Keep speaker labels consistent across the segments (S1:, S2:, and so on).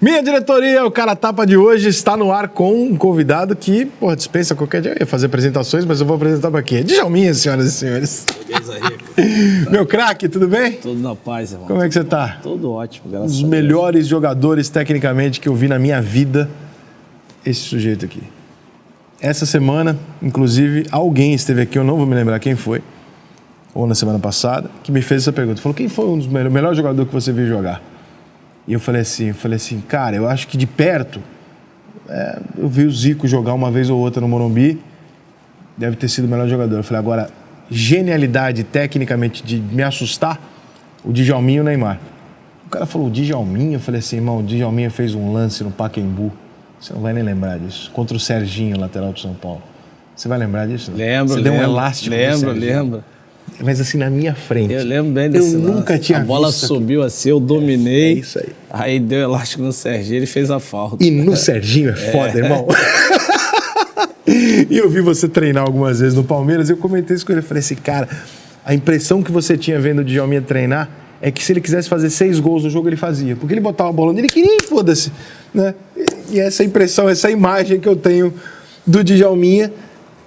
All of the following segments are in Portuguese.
S1: Minha diretoria, o Cara Tapa de hoje está no ar com um convidado que, porra, dispensa qualquer dia. Eu ia fazer apresentações, mas eu vou apresentar para aqui. Djalminha, senhoras e senhores.
S2: Beleza, Rico.
S1: Meu craque, tudo bem?
S2: Tudo na paz, irmão.
S1: Como é que você tá?
S2: Tudo ótimo, graças a
S1: Os
S2: Deus.
S1: melhores jogadores, tecnicamente, que eu vi na minha vida, esse sujeito aqui. Essa semana, inclusive, alguém esteve aqui, eu não vou me lembrar quem foi, ou na semana passada, que me fez essa pergunta. Falou, quem foi um dos melhores jogadores que você viu jogar? E eu falei assim, cara, eu acho que de perto, eu vi o Zico jogar uma vez ou outra no Morumbi, deve ter sido o melhor jogador. Eu falei, agora, genialidade, tecnicamente, de me assustar, o Djalminha e o Neymar. O cara falou, o Djalminha? Eu falei assim, irmão, o Djalminha fez um lance no Pacaembu, você não vai nem lembrar disso, contra o Serginho, lateral do São Paulo. Você vai lembrar disso?
S2: Lembro,
S1: Você deu um elástico
S2: lembro.
S1: Mas assim, na minha frente.
S2: Eu lembro bem desse lance.
S1: Eu nunca tinha visto.
S2: A bola subiu assim, eu dominei.
S1: É isso aí.
S2: Aí deu elástico no Serginho, ele fez a falta.
S1: E no Serginho é foda, irmão. E eu vi você treinar algumas vezes no Palmeiras, eu comentei isso com ele. Eu falei assim, cara, a impressão que você tinha vendo o Djalminha treinar é que se ele quisesse fazer 6 gols no jogo, ele fazia. Porque ele botava a bola onde ele queria e foda-se. Né? E essa impressão, essa imagem que eu tenho do Djalminha,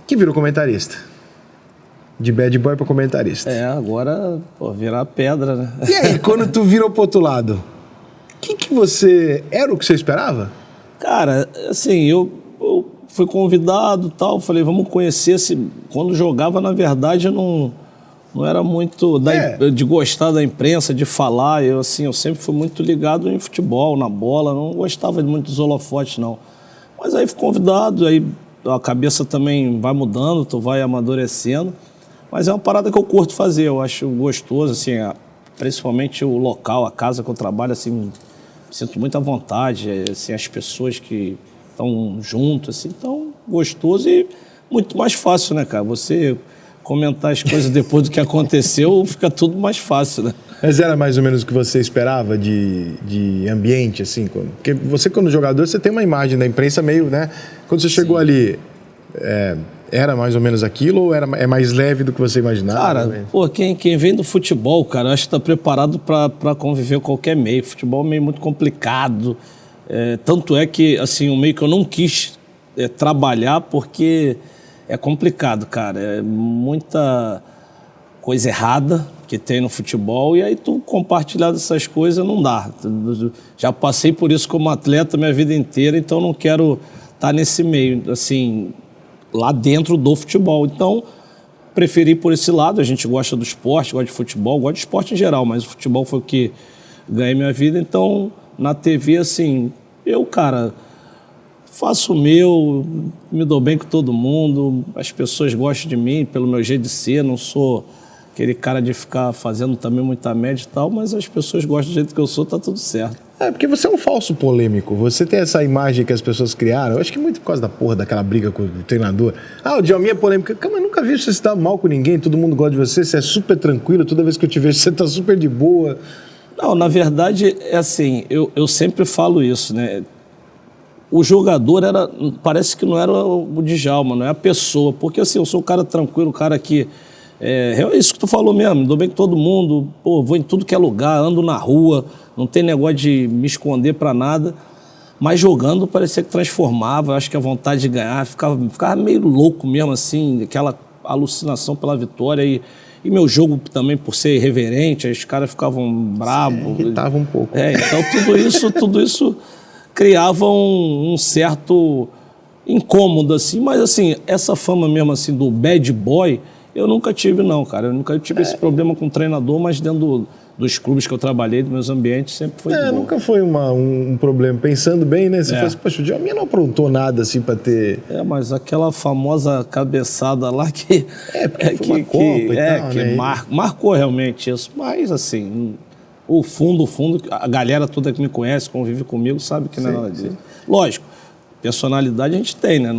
S1: que virou comentarista. De bad boy pra comentarista.
S2: Agora, virar pedra, né?
S1: E aí, quando tu virou pro outro lado, que você... Era o que você esperava?
S2: Cara, assim, eu fui convidado e tal, falei, vamos conhecer. Quando jogava, na verdade, eu não era muito de gostar da imprensa, de falar. Eu sempre fui muito ligado em futebol, na bola, não gostava muito dos holofotes, não. Mas aí fui convidado, aí a cabeça também vai mudando, tu vai amadurecendo. Mas é uma parada que eu curto fazer, eu acho gostoso, assim, principalmente o local, a casa que eu trabalho, assim, me sinto muito à vontade, assim, as pessoas que estão juntas, assim, tão gostoso e muito mais fácil, né, cara? Você comentar as coisas depois do que aconteceu, fica tudo mais fácil, né?
S1: Mas era mais ou menos o que você esperava de ambiente, assim? Porque você, quando jogador, você tem uma imagem da imprensa meio, né? Quando você chegou ali... Era mais ou menos aquilo ou é mais leve do que você imaginava?
S2: Cara, quem vem do futebol, cara, acho que está preparado para conviver com qualquer meio. Futebol é um meio muito complicado. Tanto é que, assim, um meio que eu não quis trabalhar porque é complicado, cara. É muita coisa errada que tem no futebol e aí tu compartilhar dessas coisas não dá. Já passei por isso como atleta minha vida inteira, então não quero estar nesse meio, assim... lá dentro do futebol. Então, preferi por esse lado. A gente gosta do esporte, gosta de futebol, gosta de esporte em geral, mas o futebol foi o que ganhei minha vida. Então, na TV, assim, eu, cara, faço o meu, me dou bem com todo mundo, as pessoas gostam de mim pelo meu jeito de ser, não sou aquele cara de ficar fazendo também muita média e tal, mas as pessoas gostam do jeito que eu sou, tá tudo certo.
S1: Porque você é um falso polêmico. Você tem essa imagem que as pessoas criaram. Eu acho que muito por causa da porra daquela briga com o treinador. O Djalminha é polêmica. Calma, eu nunca vi você se dar mal com ninguém. Todo mundo gosta de você. Você é super tranquilo. Toda vez que eu te vejo, você tá super de boa.
S2: Não, na verdade, é assim. Eu sempre falo isso, né? O jogador parece que não era o Djalma, não é a pessoa. Porque assim, eu sou um cara tranquilo, um cara que... É isso que tu falou mesmo, dou bem com todo mundo, vou em tudo que é lugar, ando na rua, não tem negócio de me esconder pra nada, mas jogando parecia que transformava, acho que a vontade de ganhar, ficava meio louco mesmo assim, aquela alucinação pela vitória e meu jogo também por ser irreverente, aí os caras ficavam bravos.
S1: Irritava um pouco.
S2: Então tudo isso criava um certo incômodo assim, mas assim, essa fama mesmo assim do bad boy, eu nunca tive, não, cara. Eu nunca tive esse problema com o treinador, mas dentro dos clubes que eu trabalhei, dos meus ambientes, sempre foi de boa.
S1: Nunca foi um problema. Pensando bem, né? Você fala assim, poxa, o Djalminha não aprontou nada assim pra ter...
S2: Mas aquela famosa cabeçada lá que...
S1: porque foi uma Copa e tal,
S2: que
S1: né?
S2: marcou realmente isso. Mas, assim, o fundo, a galera toda que me conhece, convive comigo, sabe que não é nada disso. Lógico. Personalidade a gente tem, né?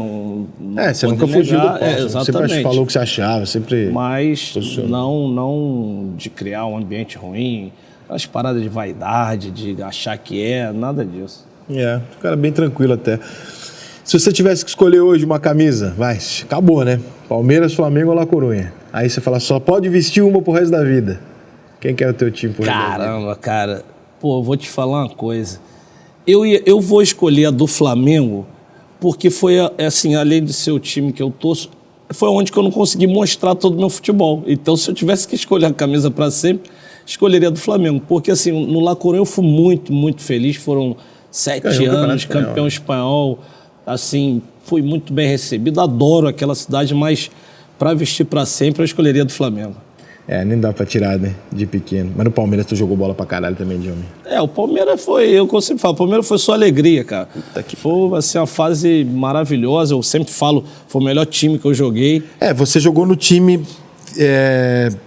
S1: Você nunca fugiu do posto.
S2: Exatamente.
S1: Sempre falou o que você achava, sempre...
S2: Mas não de criar um ambiente ruim, as paradas de vaidade, de achar que nada disso.
S1: O cara é bem tranquilo até. Se você tivesse que escolher hoje uma camisa, acabou, né? Palmeiras, Flamengo ou La Coruña. Aí você fala, só pode vestir uma pro resto da vida. Quem que é o teu time pro resto da vida?
S2: Caramba, cara. Eu vou te falar uma coisa. Eu vou escolher a do Flamengo porque foi, assim, além de ser o time que eu torço, foi onde que eu não consegui mostrar todo o meu futebol. Então, se eu tivesse que escolher a camisa para sempre, escolheria a do Flamengo. Porque, assim, no La Coruña eu fui muito, muito feliz. Foram 7 anos, campeão espanhol. Assim, fui muito bem recebido. Adoro aquela cidade, mas para vestir para sempre, eu escolheria a do Flamengo.
S1: Nem dá pra tirar, né? De pequeno. Mas no Palmeiras tu jogou bola pra caralho também, Djalma.
S2: O Palmeiras foi, eu consigo falar, o Palmeiras foi só alegria, cara. Foi, assim, uma fase maravilhosa. Eu sempre falo, foi o melhor time que eu joguei.
S1: Você jogou no time,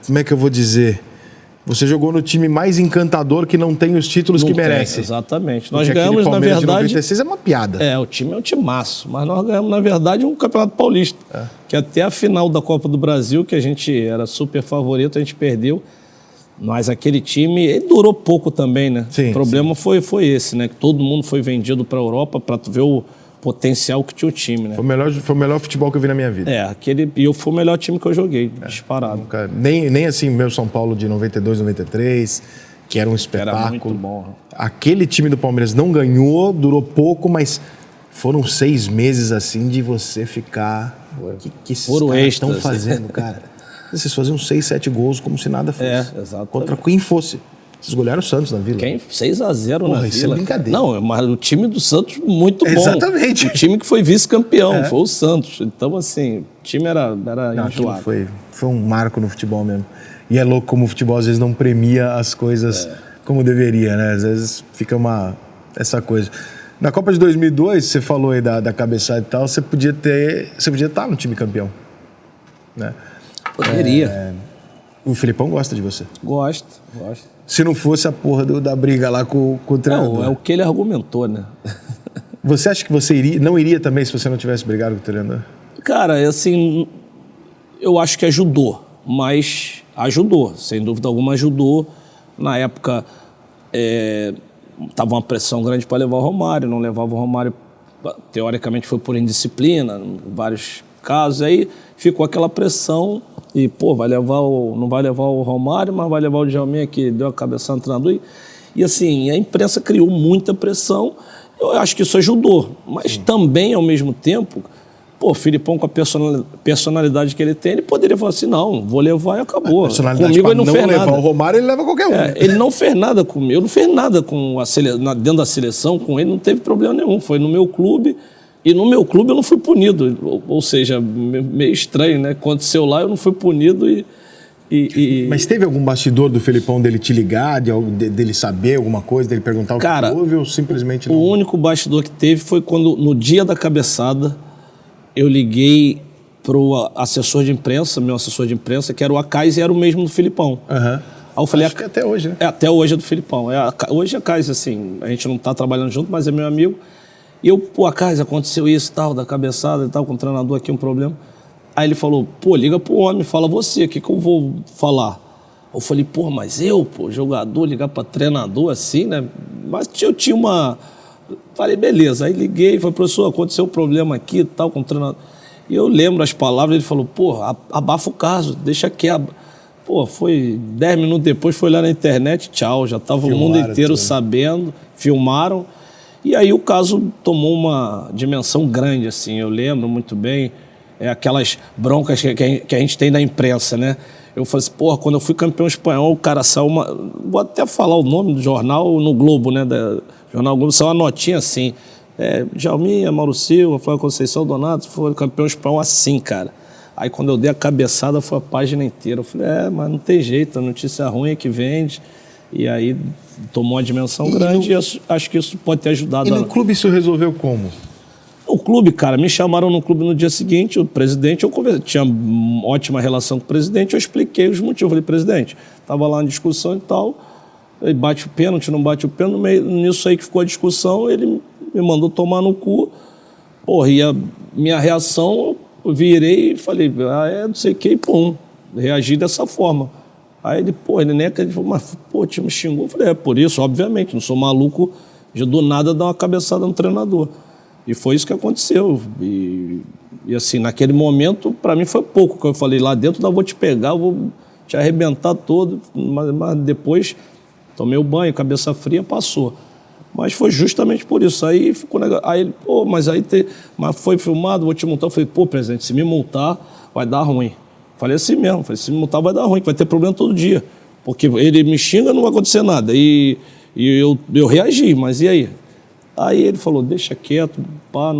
S1: como é que eu vou dizer? Você jogou no time mais encantador que não tem os títulos que merece.
S2: Exatamente.
S1: Nós
S2: ganhamos, na verdade... de
S1: 96 é uma piada.
S2: O time é um timaço. Mas nós ganhamos, na verdade, um Campeonato Paulista. Que até a final da Copa do Brasil, que a gente era super favorito, a gente perdeu. Mas aquele time, ele durou pouco também, né? Sim, o problema foi esse, né? Que todo mundo foi vendido para a Europa para tu ver o potencial que tinha o time, né?
S1: Foi o melhor futebol que eu vi na minha vida.
S2: E foi o melhor time que eu joguei, disparado.
S1: Nem assim, meu São Paulo de 92, 93, que era um espetáculo.
S2: Era muito bom.
S1: Aquele time do Palmeiras não ganhou, durou pouco, mas foram 6 meses assim de você ficar... que esses caras estão fazendo, cara? Vocês faziam 6, 7 gols como se nada fosse.
S2: Exatamente.
S1: Contra quem fosse. Vocês golearam o Santos na Vila.
S2: 6-0 na
S1: isso
S2: Vila.
S1: É brincadeira.
S2: Não, mas o time do Santos muito bom.
S1: Exatamente.
S2: O time que foi vice-campeão foi o Santos. Então, assim, o time era enjoado.
S1: Foi um marco no futebol mesmo. E é louco como o futebol às vezes não premia as coisas como deveria, né? Às vezes fica essa coisa. Na Copa de 2002, você falou aí da cabeçada e tal, você podia estar no time campeão, né?
S2: Poderia.
S1: O Filipão gosta de você.
S2: Gosto.
S1: Se não fosse a porra da briga lá com o treinador.
S2: É o que ele argumentou, né?
S1: Você acha que você não iria também se você não tivesse brigado com o treinador? Cara,
S2: assim, eu acho que ajudou, mas ajudou, sem dúvida alguma ajudou. Na época, tava uma pressão grande para levar o Romário, não levava o Romário, teoricamente foi por indisciplina, em vários casos, aí ficou aquela pressão. E, não vai levar o Romário, mas vai levar o Djalminha, que deu a cabeçada no treinador. E, assim, a imprensa criou muita pressão. Eu acho que isso ajudou. Mas também, ao mesmo tempo, o Filipão, com a personalidade que ele tem, ele poderia falar assim, não, vou levar e acabou.
S1: Comigo ele não fez nada. O Romário, ele leva qualquer um.
S2: Ele não fez nada comigo. Eu não fiz nada dentro da seleção com ele, não teve problema nenhum. Foi no meu clube. E no meu clube eu não fui punido, ou seja, meio estranho, né? Aconteceu lá, eu não fui punido
S1: Mas teve algum bastidor do Felipão dele te ligar, dele saber alguma coisa, dele perguntar o que houve ou simplesmente não?
S2: O único bastidor que teve foi quando, no dia da cabeçada, eu liguei pro assessor de imprensa, meu assessor de imprensa, que era o Acais e era o mesmo do Felipão.
S1: Aí eu falei, acho que até hoje, né?
S2: Até hoje é do Felipão. Hoje é Acais, assim, a gente não tá trabalhando junto, mas é meu amigo. E eu, Acais, aconteceu isso, tal, da cabeçada e tal, com o treinador aqui, um problema. Aí ele falou, liga pro homem, fala você, o que eu vou falar? Eu falei, mas jogador, ligar pra treinador assim, né? Mas eu tinha uma... Falei, beleza. Aí liguei, falei, professor, aconteceu um problema aqui e tal, com o treinador. E eu lembro as palavras, ele falou, abafa o caso, deixa quieto. Foi 10 minutos depois, foi lá na internet, tchau, já tava o mundo inteiro sabendo, filmaram. E aí o caso tomou uma dimensão grande, assim, eu lembro muito bem, aquelas broncas que a gente tem da imprensa, né? Eu falei assim, quando eu fui campeão espanhol, o cara saiu vou até falar o nome do jornal no Globo, né? Jornal Globo, saiu uma notinha assim, Djalminha, Mauro Silva, Flávio Conceição, Donato, foi campeão espanhol assim, cara. Aí quando eu dei a cabeçada, foi a página inteira. Eu falei, mas não tem jeito, a notícia ruim é que vende. E aí tomou uma dimensão grande e acho que isso pode ter ajudado.
S1: E no clube isso resolveu como?
S2: O clube, cara, me chamaram no clube no dia seguinte, o presidente, tinha ótima relação com o presidente, eu expliquei os motivos. Eu falei, presidente, estava lá uma discussão e tal, ele bate o pênalti, não bate o pênalti, no meio, nisso aí que ficou a discussão, ele me mandou tomar no cu. E a minha reação, eu virei e falei, não sei o que, e reagi dessa forma. Aí ele, ele nem acreditou, mas, time me xingou. Eu falei, por isso, obviamente, não sou maluco de do nada dar uma cabeçada no treinador. E foi isso que aconteceu. E assim, naquele momento, para mim foi pouco, que eu falei, lá dentro eu vou te pegar, eu vou te arrebentar todo, mas depois tomei o banho, cabeça fria, passou. Mas foi justamente por isso. Aí ficou negócio. Aí ele, pô, mas foi filmado, vou te multar. Eu falei, pô, presidente, se me multar, vai dar ruim. Falei assim mesmo, falei, se me multar vai dar ruim, que vai ter problema todo dia. Porque ele me xinga, não vai acontecer nada. E eu reagi, mas e aí? Aí ele falou, deixa quieto, pá,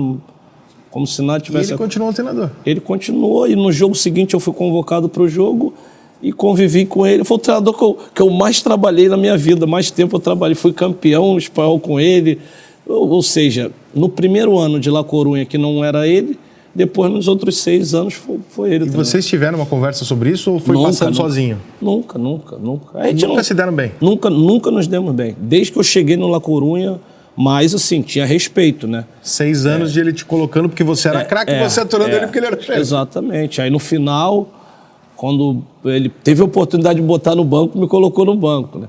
S2: como se nada tivesse...
S1: E ele continuou treinador?
S2: Ele continuou, e no jogo seguinte eu fui convocado para o jogo e convivi com ele. Foi o treinador que eu mais trabalhei na minha vida, mais tempo eu trabalhei. Fui campeão espanhol com ele. Ou seja, no primeiro ano de La Coruña, que não era ele, depois nos outros 6 anos foi ele.
S1: E vocês tiveram uma conversa sobre isso ou foi passando sozinho?
S2: Nunca.
S1: Nunca se deram bem?
S2: Nunca nos demos bem. Desde que eu cheguei no La Coruña, mas assim, tinha respeito, né?
S1: 6 anos de ele te colocando porque você era craque e você aturando ele porque ele era chefe.
S2: Exatamente. Aí no final, quando ele teve a oportunidade de botar no banco, me colocou no banco, né?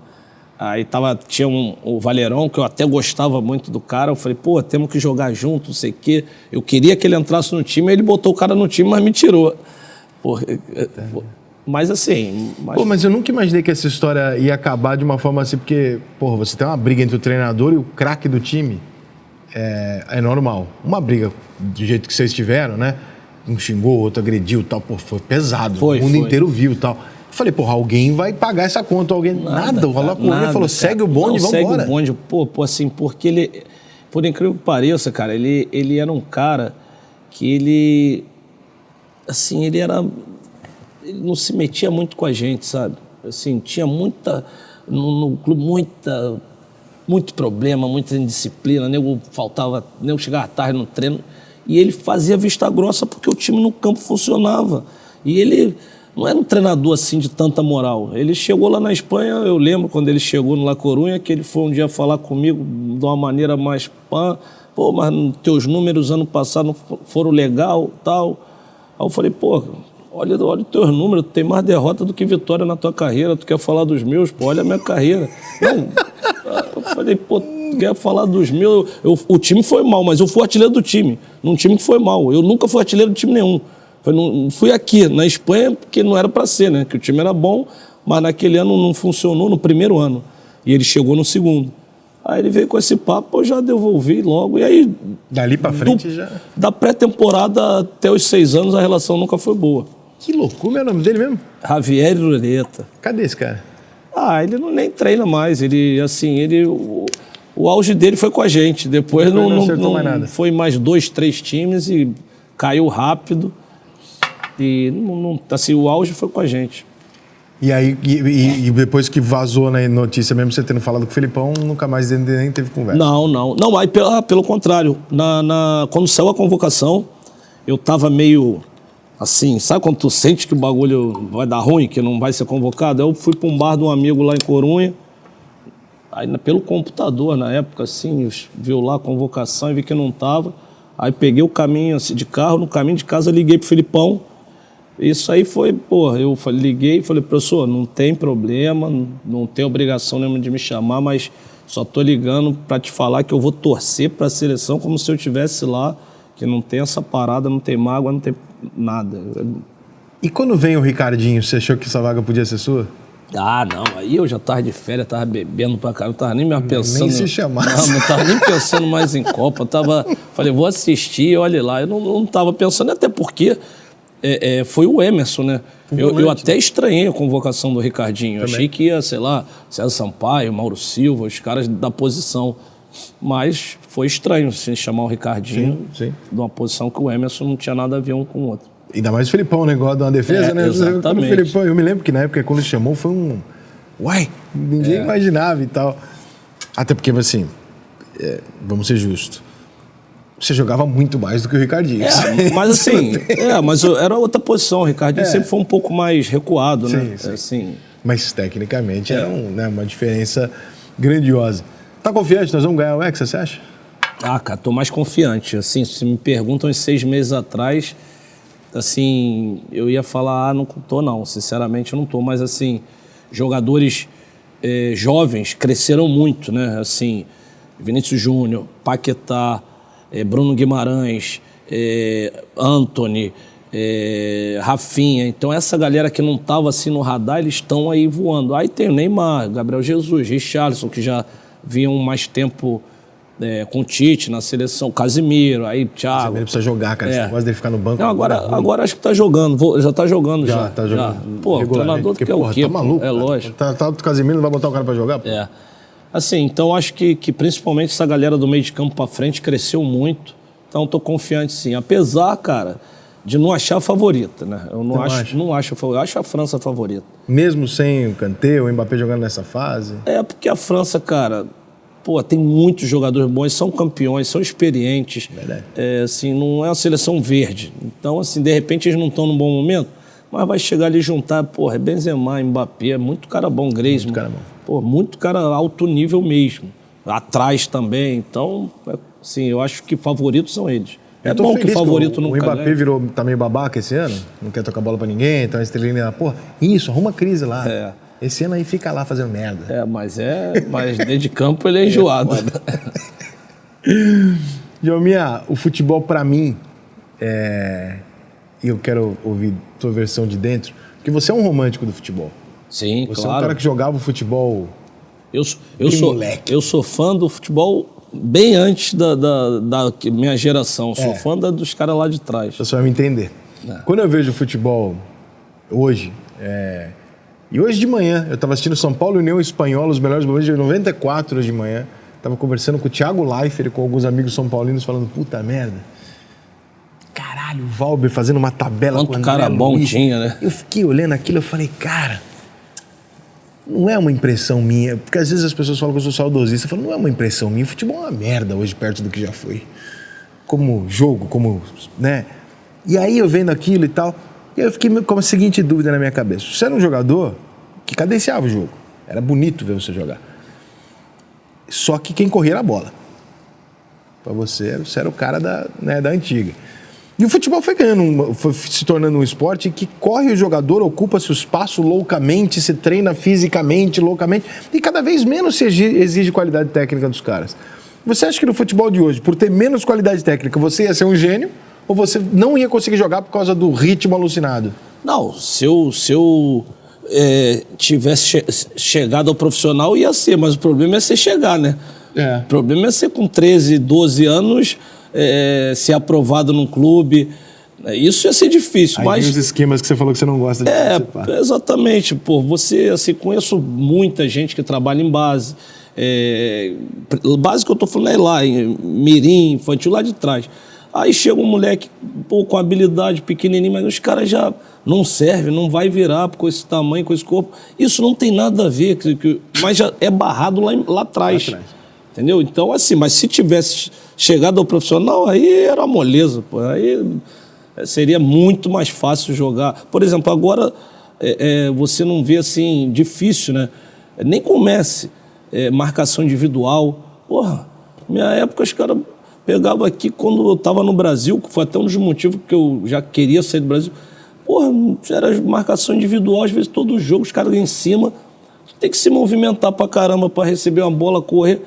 S2: Aí tinha o Valerão, que eu até gostava muito do cara. Eu falei, pô, temos que jogar junto, não sei o quê. Eu queria que ele entrasse no time, aí ele botou o cara no time, mas me tirou. Mas assim...
S1: Pô, mas eu nunca imaginei que essa história ia acabar de uma forma assim, porque, porra, você tem uma briga entre o treinador e o craque do time. É normal. Uma briga do jeito que vocês tiveram, né? Um xingou, outro agrediu e tal. Pô, foi pesado. O mundo inteiro viu e tal. Eu falei, porra, alguém vai pagar essa conta, alguém... Nada. O La Coruña falou, segue o bonde, vamos embora.
S2: Segue o bonde. Pô, assim, porque ele... Por incrível que pareça, cara, ele era um cara que ele... Assim, ele não se metia muito com a gente, sabe? Assim, tinha muita... No clube, muito problema, muita indisciplina. Nego chegava tarde no treino. E ele fazia vista grossa porque o time no campo funcionava. E ele... Não era um treinador assim de tanta moral. Ele chegou lá na Espanha, eu lembro quando ele chegou no La Coruña, que ele foi um dia falar comigo de uma maneira mais pô, mas teus números ano passado foram legal, tal. Aí eu falei, pô, olha os teus números, tu tem mais derrota do que vitória na tua carreira, tu quer falar dos meus? Pô, olha a minha carreira. Não, eu falei, pô, tu quer falar dos meus? O time foi mal, mas eu fui artilheiro do time, num time que foi mal. Eu nunca fui artilheiro de time nenhum. Fui aqui, na Espanha, porque não era para ser, né? Que o time era bom, mas naquele ano não funcionou, no primeiro ano. E ele chegou no segundo. Aí ele veio com esse papo, eu já devolvi logo. E aí...
S1: Dali para frente já...
S2: Da pré-temporada até os 6 anos, a relação nunca foi boa.
S1: Que loucura, é o nome dele mesmo?
S2: Javier Ureta.
S1: Cadê esse cara?
S2: Ele nem treina mais. O auge dele foi com a gente. Depois não
S1: mais nada.
S2: Foi mais 2, 3 times e caiu rápido. E assim, o auge foi com a gente.
S1: E aí, e depois que vazou na notícia, mesmo você tendo falado com o Felipão, nunca mais nem teve conversa?
S2: Não, aí pelo contrário. Quando saiu a convocação, eu tava meio assim, sabe quando tu sente que o bagulho vai dar ruim, que não vai ser convocado? Eu fui para um bar de um amigo lá em Coruña, aí pelo computador na época, assim, viu lá a convocação e vi que não tava. Aí peguei o caminho assim, de carro, no caminho de casa liguei pro Felipão. Isso aí foi, eu liguei e falei, professor, não tem problema, não tem obrigação nenhuma de me chamar, mas só tô ligando para te falar que eu vou torcer para a seleção como se eu estivesse lá, que não tem essa parada, não tem mágoa, não tem nada.
S1: E quando vem o Ricardinho, você achou que essa vaga podia ser sua?
S2: Não, aí eu já tava de férias, tava bebendo pra caramba, não tava nem mais pensando...
S1: Nem se chamasse.
S2: Não tava nem pensando mais em Copa, falei, vou assistir, olha lá, eu não tava pensando, até porque... foi o Emerson, né? Eu até estranhei a convocação do Ricardinho. Achei que ia, sei lá, César Sampaio, Mauro Silva, os caras da posição. Mas foi estranho assim, chamar o Ricardinho de uma posição que o Emerson não tinha nada a ver um com o outro.
S1: Ainda mais o Felipão, o negócio de uma defesa, né?
S2: Exatamente.
S1: O Felipão, eu me lembro que na época, quando ele chamou, foi um... Uai! Ninguém imaginava e tal. Até porque, assim, vamos ser justos. Você jogava muito mais do que o Ricardinho.
S2: Mas assim, mas era outra posição. O Ricardinho sempre foi um pouco mais recuado, né?
S1: Sim.
S2: Assim,
S1: mas tecnicamente era uma diferença grandiosa. Tá confiante? Nós vamos ganhar o Hexa, você acha?
S2: Cara, tô mais confiante. Assim, se me perguntam uns 6 meses atrás, assim, eu ia falar, não tô não. Sinceramente, eu não tô. Mas assim, jogadores jovens cresceram muito, né? Assim, Vinícius Júnior, Paquetá, Bruno Guimarães, Antony, Rafinha. Então essa galera que não estava assim no radar, eles estão aí voando. Aí tem o Neymar, Gabriel Jesus, Richarlison, que já vinham mais tempo com o Tite na seleção, Casemiro, aí Thiago.
S1: Ele precisa jogar, cara. Esse negócio dele ficar no banco.
S2: Não, agora acho que tá jogando. Já tá jogando já.
S1: Tá jogando.
S2: Pô, o treinador quer o quê?
S1: Tá maluco.
S2: É lógico.
S1: Tá o Casemiro, não vai botar o cara pra jogar? Pô?
S2: Assim, então acho que principalmente essa galera do meio de campo pra frente cresceu muito. Então tô confiante sim. Apesar, cara, de não achar a favorita, né? Eu não acho a favorita. Eu acho a França a favorita.
S1: Mesmo sem o Kanté, o Mbappé jogando nessa fase?
S2: Porque a França, cara, tem muitos jogadores bons, são campeões, são experientes.
S1: Verdade.
S2: Assim, não é uma seleção verde. Então, assim, de repente eles não estão num bom momento, mas vai chegar ali e juntar, é Benzema, Mbappé, muito cara bom, Griezmann.
S1: Muito cara bom.
S2: Muito cara alto nível mesmo. Atrás também. Então, assim, eu acho que favoritos são eles. É bom que o favorito nunca ganha.
S1: O Mbappé tá meio babaca esse ano, não quer tocar bola pra ninguém, então a estrelinha, isso, arruma crise lá. Esse ano aí fica lá fazendo merda.
S2: Mas dentro de campo ele é enjoado.
S1: Djalminha, o futebol pra mim, e eu quero ouvir tua versão de dentro, porque você é um romântico do futebol.
S2: Sim,
S1: você
S2: claro.
S1: é um cara que jogava o futebol.
S2: Eu sou fã do futebol bem antes da minha geração. Sou fã dos caras lá de trás.
S1: Você vai me entender. Quando eu vejo futebol hoje, e hoje de manhã, eu estava assistindo São Paulo e União Espanhola, os melhores momentos de 94 hoje de manhã. Estava conversando com o Thiago Leifert e com alguns amigos são paulinos, falando, puta merda. Caralho, o Valber fazendo uma tabela
S2: com o André cara bom
S1: Luiz.
S2: Tinha, né?
S1: Eu fiquei olhando aquilo, eu falei, cara, não é uma impressão minha, porque às vezes as pessoas falam que eu sou saudosista, eu falo, não é uma impressão minha, o futebol é uma merda hoje perto do que já foi. Como jogo, né? E aí eu vendo aquilo e tal, e eu fiquei com a seguinte dúvida na minha cabeça. Você era um jogador que cadenciava o jogo. Era bonito ver você jogar. Só que quem corria era a bola. Pra você era o cara da antiga. E o futebol foi foi se tornando um esporte que corre o jogador, ocupa-se o espaço loucamente, se treina fisicamente loucamente e cada vez menos se exige qualidade técnica dos caras. Você acha que no futebol de hoje, por ter menos qualidade técnica, você ia ser um gênio ou você não ia conseguir jogar por causa do ritmo alucinado?
S2: Não, se eu tivesse chegado ao profissional, ia ser, mas o problema é ser chegar, né? O problema é ser com 13, 12 anos, ser aprovado num clube. Isso ia ser difícil.
S1: Aí
S2: mas
S1: tem os esquemas que você falou que você não gosta de participar.
S2: Exatamente. Você, assim, conheço muita gente que trabalha em base. Base que eu tô falando é lá, em mirim, infantil, lá de trás. Aí chega um moleque com habilidade pequenininho, mas os caras já não servem, não vai virar com esse tamanho, com esse corpo. Isso não tem nada a ver, mas já é barrado lá atrás. Entendeu? Então, assim, mas se tivesse chegado ao profissional, aí era uma moleza, pô. Aí seria muito mais fácil jogar. Por exemplo, agora você não vê assim, difícil, né? Nem comece marcação individual. Porra, minha época os caras pegavam aqui quando eu estava no Brasil, que foi até um dos motivos que eu já queria sair do Brasil. Porra, era marcação individual, às vezes todo jogo, os caras em cima. Tem que se movimentar pra caramba pra receber uma bola, correr.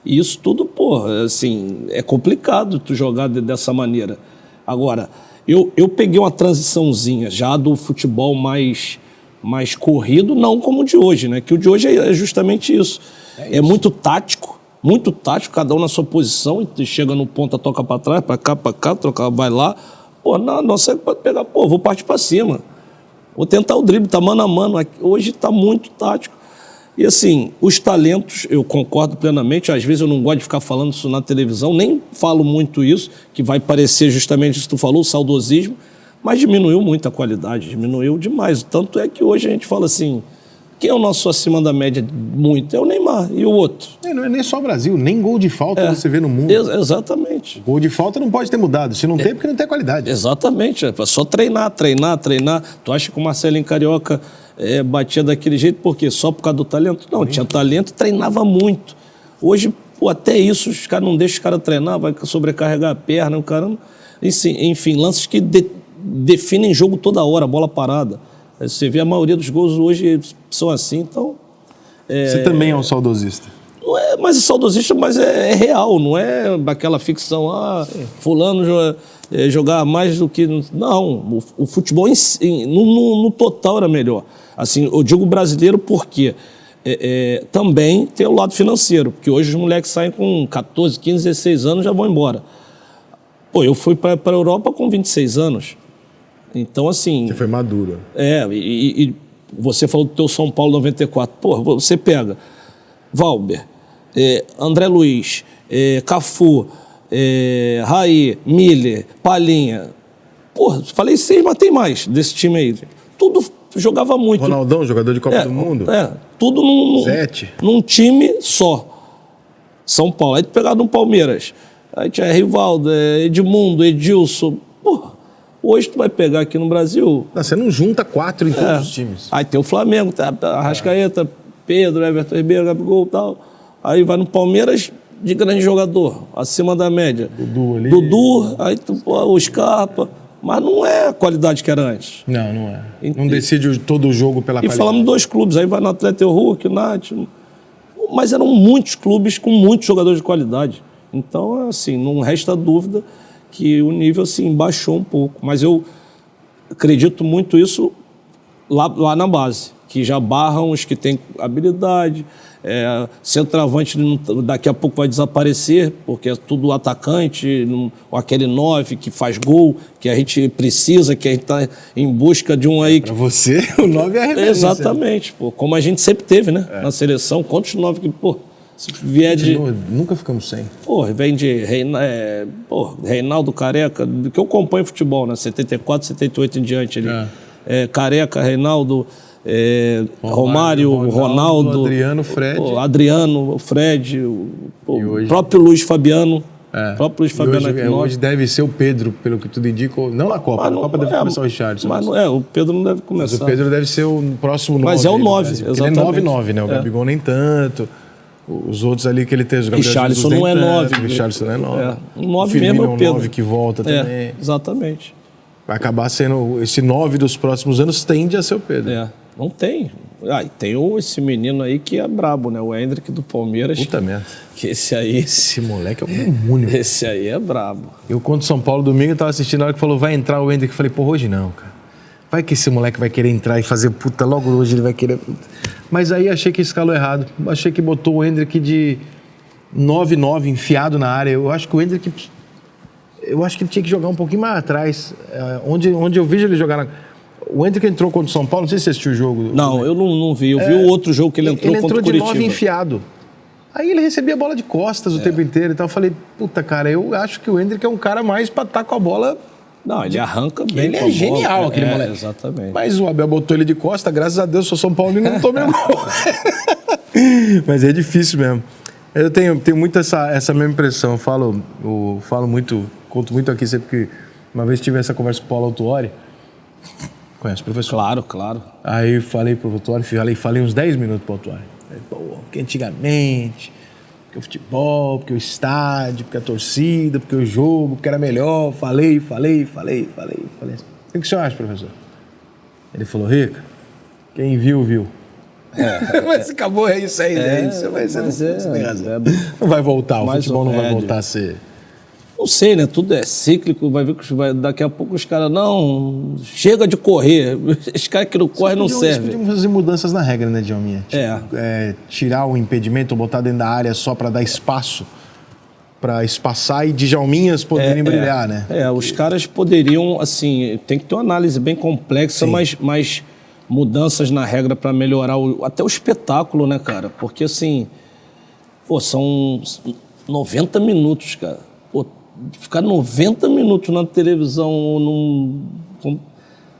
S2: E isso tudo, porra, assim, é complicado tu jogar dessa maneira. Agora, eu peguei uma transiçãozinha já do futebol mais corrido, não como o de hoje, né? Que o de hoje é justamente isso. É muito tático, cada um na sua posição, e chega no ponta, toca pra trás, pra cá, troca, vai lá. Pô, na nossa pode pegar, vou partir pra cima. Vou tentar o drible, tá mano a mano. Hoje tá muito tático. E assim, os talentos, eu concordo plenamente, às vezes eu não gosto de ficar falando isso na televisão, nem falo muito isso, que vai parecer justamente isso que tu falou, o saudosismo, mas diminuiu muito a qualidade, diminuiu demais. Tanto é que hoje a gente fala assim, quem é o nosso acima da média muito? É o Neymar, e o outro?
S1: Não é nem só o Brasil, nem gol de falta você vê no mundo.
S2: Exatamente.
S1: Gol de falta não pode ter mudado, se não tem, porque não tem qualidade.
S2: Exatamente, é só treinar. Tu acha que o Marcelinho Carioca batia daquele jeito, por quê? Só por causa do talento? Não, tinha talento e treinava muito. Hoje, até isso, os caras não deixam o cara treinar, vai sobrecarregar a perna, o caramba. Enfim, lances que definem jogo toda hora, bola parada. Você vê a maioria dos gols hoje são assim, então...
S1: Você também é um saudosista?
S2: Não é mais saudosista, mas é real, não é aquela ficção, fulano jogar mais do que... Não, o futebol no total era melhor. Assim, eu digo brasileiro porque também tem o lado financeiro, porque hoje os moleques saem com 14, 15, 16 anos e já vão embora. Pô, eu fui para a Europa com 26 anos. Então, assim...
S1: Você foi maduro.
S2: E você falou do teu São Paulo 94. Pô, você pega Valber, André Luiz, Cafu, Raí, Miller, Palhinha. Porra, falei 6, mas tem mais desse time aí. Tudo jogava muito.
S1: Ronaldão, jogador de Copa do Mundo.
S2: Tudo num time só. São Paulo. Aí tu pegava no Palmeiras. Aí tinha Rivaldo, Edmundo, Edilson. Porra, hoje tu vai pegar aqui no Brasil...
S1: Não, você não junta 4 em todos os times.
S2: Aí tem o Flamengo, Arrascaeta, Pedro, Everton Ribeiro, Gabigol e tal. Aí vai no Palmeiras de grande jogador, acima da média.
S1: Dudu ali.
S2: Aí o Scarpa... Mas não é a qualidade que era antes.
S1: Não é. Não decide todo o jogo pela qualidade.
S2: E falamos 2 clubes, aí vai no Atlético Hulk, o Nath. Mas eram muitos clubes com muitos jogadores de qualidade. Então, assim, não resta dúvida que o nível, assim, baixou um pouco. Mas eu acredito muito isso lá na base, que já barram os que têm habilidade. Centroavante daqui a pouco vai desaparecer, porque é tudo atacante, aquele 9 que faz gol, que a gente precisa, que a gente está em busca de um aí...
S1: Para você, o 9 é a referência.
S2: Exatamente, pô, como a gente sempre teve, né? Na seleção, quantos 9 que, pô, se vier de...
S1: Nunca ficamos sem.
S2: Pô, vem de Reinaldo, Careca, do que eu acompanho futebol, né? 74, 78 em diante ali. Careca, Reinaldo... Romário, Ronaldo,
S1: Adriano, Fred.
S2: Adriano, Fred, o próprio Luiz Fabiano. Próprio Luiz Fabiano
S1: hoje deve ser o Pedro, pelo que tudo indica. Não na Copa, na Copa deve começar o Richarlison.
S2: Mas o Pedro não deve começar.
S1: Mas o Pedro deve ser o próximo 9.
S2: Mas é o 9, exatamente.
S1: Ele é 9-9, né? O Gabigol nem tanto. Os outros ali que ele tem, os
S2: Richarlison não é 9.
S1: O Richarlison não é 9.
S2: Um 9 mesmo é o Pedro.
S1: 9 que volta também.
S2: Exatamente.
S1: Vai acabar sendo... Esse 9 dos próximos anos tende a ser o Pedro.
S2: Não tem. E tem esse menino aí que é brabo, né? O Hendrick do Palmeiras.
S1: Puta merda.
S2: Que esse
S1: moleque é um demônio.
S2: Esse aí é brabo.
S1: Eu, contra São Paulo, domingo, eu tava assistindo, na hora que falou, vai entrar o Hendrick, eu falei, pô, hoje não, cara. Vai que esse moleque vai querer entrar e fazer puta, logo hoje ele vai querer... Mas aí achei que escalou errado. Achei que botou o Hendrick de 9-9, enfiado na área. Eu acho que o Hendrick... Eu acho que ele tinha que jogar um pouquinho mais atrás. Onde eu vejo ele jogar... O Hendrick entrou contra o São Paulo, não sei se você assistiu o jogo.
S2: Não, eu não vi. Eu vi o outro jogo que ele entrou contra o Curitiba.
S1: Ele entrou de 9 enfiado. Aí ele recebia a bola de costas o tempo inteiro e tal. Eu falei, puta, cara, eu acho que o Hendrick é um cara mais pra estar com a bola...
S2: Não, ele arranca bem.
S1: Ele é genial, aquele moleque.
S2: Exatamente.
S1: Mas o Abel botou ele de costa, graças a Deus, sou São Paulo e não tomei o gol. Mas é difícil mesmo. Eu tenho muito essa mesma impressão. Eu falo muito, conto muito aqui sempre que uma vez tive essa conversa com o Paulo Autuori. Conhece o professor?
S2: Claro.
S1: Aí falei pro Autuori, falei uns 10 minutos pro Autuori. Porque antigamente, porque o futebol, porque o estádio, porque a torcida, porque o jogo, porque era melhor. Falei. O que o senhor acha, professor? Ele falou, Rica, quem viu, viu. Mas acabou, é isso aí, né? Você tem razão. Não vai voltar, o futebol não vai voltar a ser...
S2: Não sei, né? Tudo é cíclico, vai ver que daqui a pouco os caras, não, chega de correr. Os caras que não correm não servem.
S1: Podíamos fazer mudanças na regra, né, Djalminha? Tirar o impedimento ou botar dentro da área só para dar espaço, para espaçar e Djalminhas poderem brilhar, né?
S2: Os caras poderiam, assim, tem que ter uma análise bem complexa, mas mudanças na regra para melhorar até o espetáculo, né, cara? Porque, assim, são 90 minutos, cara. Ficar 90 minutos na televisão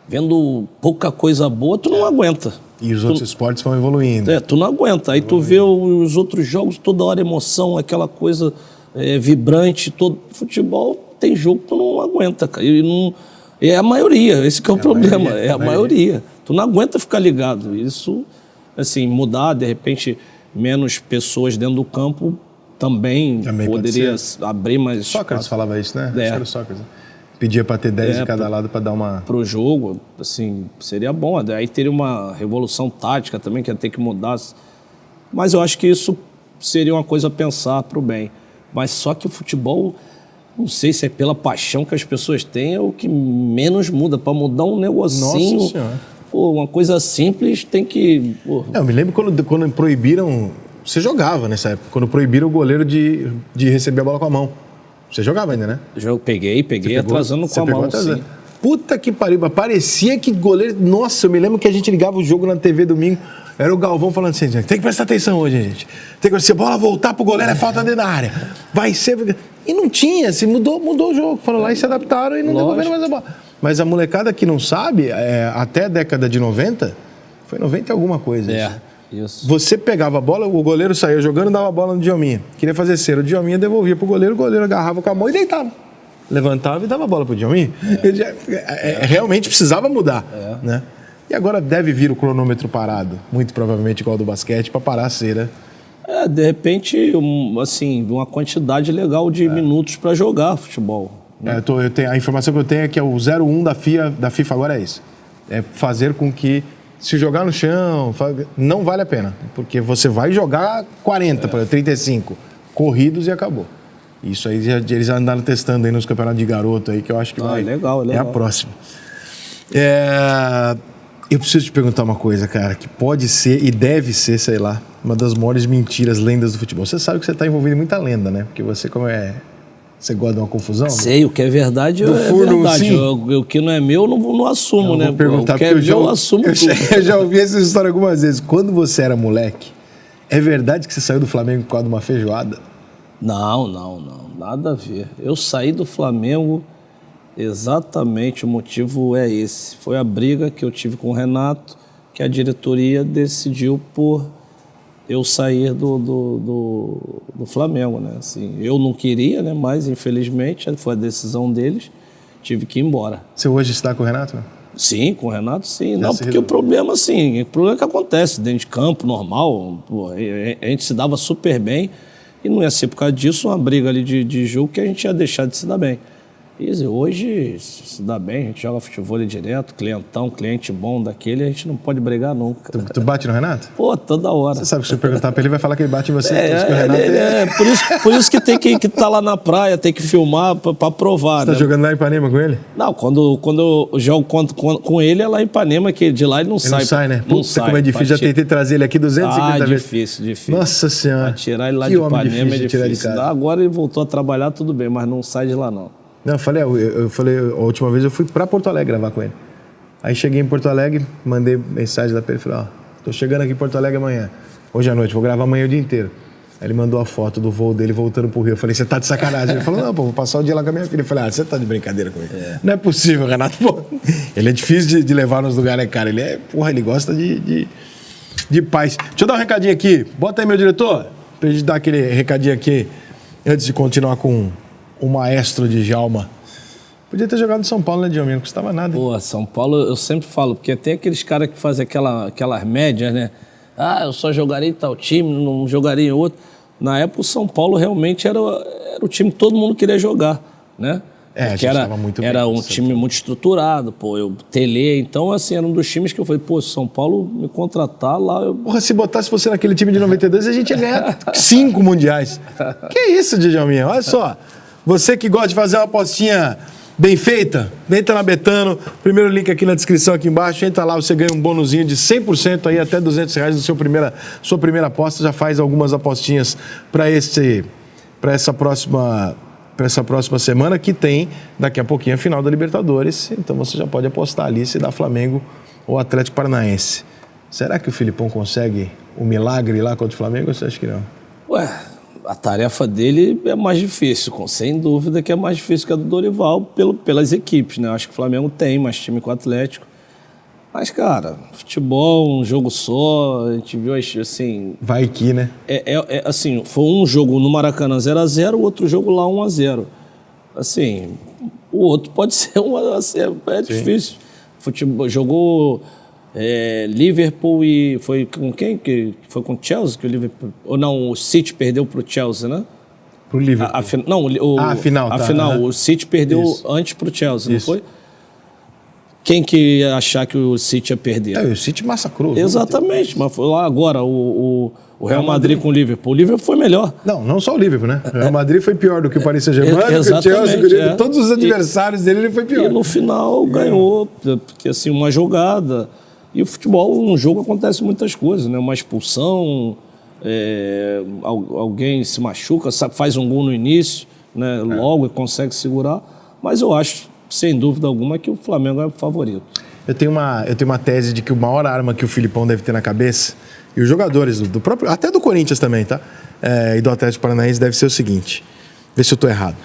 S2: vendo pouca coisa boa, tu não aguenta.
S1: E os outros esportes vão evoluindo.
S2: Tu não aguenta. Aí tu vê os outros jogos, toda hora emoção, aquela coisa vibrante. Todo futebol tem jogo que tu não aguenta, cara. É a maioria, esse que é o problema. É a maioria. Tu não aguenta ficar ligado. Isso, assim, mudar, de repente, menos pessoas dentro do campo também poderia abrir mais...
S1: Sócrates falava isso, né? Acho que era o Sócrates. Pedia para ter 10 de cada lado para dar uma...
S2: Pro jogo, assim, seria bom. Aí teria uma revolução tática também, que ia ter que mudar. Mas eu acho que isso seria uma coisa a pensar pro bem. Mas só que o futebol, não sei se é pela paixão que as pessoas têm, é o que menos muda. Para mudar um negocinho...
S1: Nossa Senhora.
S2: pô, uma coisa simples tem que... Pô.
S1: Eu me lembro quando proibiram... Você jogava nessa época, quando proibiram o goleiro de receber a bola com a mão. Você jogava ainda, né?
S2: Eu peguei atrasando com a mão, sim.
S1: Puta que pariu, parecia que goleiro... Nossa, eu me lembro que a gente ligava o jogo na TV domingo, era o Galvão falando assim, tem que prestar atenção hoje, gente. Tem que se a bola voltar pro goleiro é falta dentro da área. Vai ser... E não tinha, assim, mudou o jogo. Foram lá e se adaptaram e não devolveram mais a bola. Mas a molecada que não sabe, até a década de 90, foi 90 e alguma coisa.
S2: Isso.
S1: Você pegava a bola, o goleiro saía jogando, dava a bola no Djalminha. Queria fazer cera, o Djalminha devolvia pro goleiro, o goleiro agarrava com a mão e deitava. Levantava e dava a bola pro Djalminha. Realmente precisava mudar, né? E agora deve vir o cronômetro parado, muito provavelmente igual ao do basquete, para parar a cera.
S2: De repente, uma quantidade legal de minutos para jogar futebol.
S1: A informação que eu tenho é que o 01 da FIFA agora é isso. É fazer com que, se jogar no chão, não vale a pena. Porque você vai jogar 40, 35 corridos e acabou. Isso aí eles andaram testando aí nos campeonatos de garoto aí, que eu acho que
S2: legal.
S1: É a próxima. Eu preciso te perguntar uma coisa, cara, que pode ser e deve ser, sei lá, uma das maiores mentiras, lendas do futebol. Você sabe que você está envolvido em muita lenda, né? Porque você, você gosta de uma confusão?
S2: Sei, o que é verdade é verdade. O que não é meu, não assumo, né?
S1: Vou perguntar,
S2: o que é meu, eu assumo tudo.
S1: Eu já ouvi essa história algumas vezes. Quando você era moleque, é verdade que você saiu do Flamengo por causa de uma feijoada?
S2: Não, nada a ver. Eu saí do Flamengo, exatamente o motivo é esse. Foi a briga que eu tive com o Renato, que a diretoria decidiu por eu sair do Flamengo, né? Assim, eu não queria, né? Mas infelizmente foi a decisão deles, tive que ir embora.
S1: Você hoje está com o Renato?
S2: Sim, com o Renato sim. Não, porque o problema é que acontece dentro de campo, normal, pô, a gente se dava super bem e não ia ser por causa disso uma briga ali de jogo que a gente ia deixar de se dar bem. E hoje se dá bem, a gente joga futebol direto, cliente bom daquele, a gente não pode brigar nunca.
S1: Tu bate no Renato?
S2: Pô, toda hora.
S1: Você sabe que se eu perguntar pra ele, vai falar que ele bate em você.
S2: Por isso que tem que estar lá na praia, tem que filmar pra provar.
S1: Você tá jogando lá em Ipanema com ele?
S2: Não, quando eu jogo com ele é lá em Ipanema, que de lá ele não sai.
S1: Não sai, né?
S2: Não
S1: Puta,
S2: sai.
S1: Como é difícil, já tentei trazer ele aqui 250 vezes.
S2: Difícil.
S1: Nossa Senhora.
S2: Pra tirar ele lá de Ipanema é difícil.
S1: De casa.
S2: Agora ele voltou a trabalhar, tudo bem, mas não sai de lá não.
S1: Não, eu falei, a última vez eu fui pra Porto Alegre gravar com ele. Aí cheguei em Porto Alegre, mandei mensagem lá pra ele, falei, tô chegando aqui em Porto Alegre amanhã, hoje à noite, vou gravar amanhã o dia inteiro. Aí ele mandou a foto do voo dele voltando pro Rio. Eu falei, você tá de sacanagem? Ele falou, não, pô, vou passar o dia lá com a minha filha. Eu falei, você tá de brincadeira comigo. Não é possível, Renato, pô. Ele é difícil de levar nos lugares, né, cara? Ele gosta de paz. Deixa eu dar um recadinho aqui. Bota aí, meu diretor, pra gente dar aquele recadinho aqui, antes de continuar com o maestro de Djalma. Podia ter jogado no São Paulo, né, Djalma? Não custava nada.
S2: Pô, São Paulo, eu sempre falo, porque tem aqueles caras que fazem aquelas médias, né? Eu só jogaria em tal time, não jogaria em outro. Na época, o São Paulo realmente era o time que todo mundo queria jogar, né?
S1: A gente tava muito bem.
S2: Era um time muito estruturado, pô. Tele, então, assim, era um dos times que eu falei, pô, se São Paulo me contratar lá...
S1: Porra, se botasse você naquele time de 92, a gente ia ganhar 5 mundiais. Que isso, Djalminha? Olha só. Você que gosta de fazer uma apostinha bem feita, entra na Betano, primeiro link aqui na descrição aqui embaixo, entra lá, você ganha um bonuzinho de 100% aí, até R$200 na sua primeira aposta, já faz algumas apostinhas para essa próxima semana, que tem daqui a pouquinho a final da Libertadores, então você já pode apostar ali se dá Flamengo ou Atlético Paranaense. Será que o Filipão consegue o milagre lá contra o Flamengo ou você acha que não?
S2: A tarefa dele é mais difícil, sem dúvida que é mais difícil que a do Dorival pelas equipes, né? Acho que o Flamengo tem mais time que o Atlético. Mas, cara, futebol, um jogo só, a gente viu assim... Vai que, né? Assim, foi um jogo no Maracanã 0x0, o outro jogo lá 1x0. Assim, o outro pode ser 1x0, é difícil. Futebol, jogou... Liverpool e foi com quem? Foi com o Chelsea que o Liverpool... Ou não, o City perdeu pro Chelsea, né?
S1: Pro Liverpool.
S2: A final. A final. O City perdeu antes pro Chelsea, não foi? Quem que ia achar que o City ia perder?
S1: O City massacrou.
S2: Exatamente, mas foi lá agora o Real Madrid com o Liverpool. O Liverpool foi melhor.
S1: Não só o Liverpool, né? O Real Madrid foi pior do que o Paris Saint-Germain, do que o Chelsea, do que todos os adversários dele, ele foi pior.
S2: E no final ganhou, porque assim, uma jogada... E o futebol, num jogo, acontece muitas coisas, né? Uma expulsão, alguém se machuca, faz um gol no início, né? Logo e consegue segurar. Mas eu acho, sem dúvida alguma, que o Flamengo é o favorito.
S1: Eu tenho uma tese de que a maior arma que o Filipão deve ter na cabeça, e os jogadores do próprio, até do Corinthians também, tá? E do Atlético Paranaense, deve ser o seguinte, vê se eu tô errado.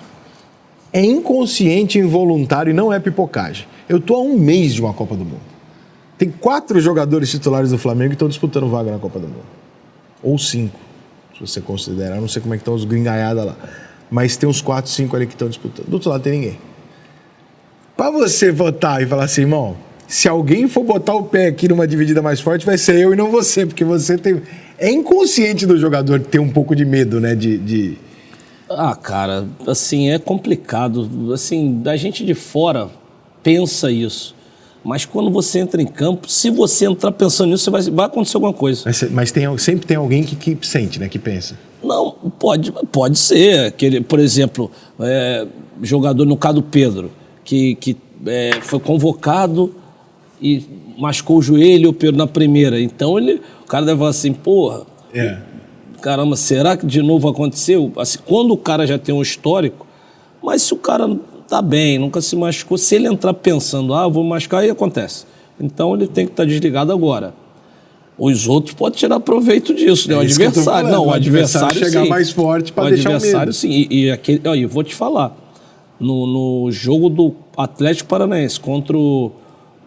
S1: É inconsciente, involuntário e não é pipocagem. Eu tô há um mês de uma Copa do Mundo. Tem 4 jogadores titulares do Flamengo que estão disputando vaga na Copa do Mundo. Ou 5, se você considerar. Eu não sei como é que estão os gringaiadas lá. Mas tem uns 4, 5 ali que estão disputando. Do outro lado tem ninguém. Para você votar e falar assim, irmão, se alguém for botar o pé aqui numa dividida mais forte, vai ser eu e não você, porque você tem... É inconsciente do jogador ter um pouco de medo, né,
S2: Ah, cara, assim, é complicado. Assim, a gente de fora pensa isso. Mas quando você entra em campo, se você entrar pensando nisso, vai acontecer alguma coisa.
S1: Mas sempre tem alguém que sente, né, que pensa.
S2: Não, pode ser. Aquele, por exemplo, jogador, no caso do Pedro, que foi convocado e machucou o joelho o Pedro na primeira. Então o cara deve falar assim, porra, caramba, será que de novo aconteceu? Assim, quando o cara já tem um histórico, mas se o cara tá bem, nunca se machucou, se ele entrar pensando, vou machucar, aí acontece. Então ele tem que estar desligado agora. Os outros podem tirar proveito disso, né? O adversário. Não, o adversário
S1: chegar
S2: sim.
S1: mais forte para deixar o medo. O adversário
S2: sim. Eu vou te falar. No jogo do Atlético Paranaense contra o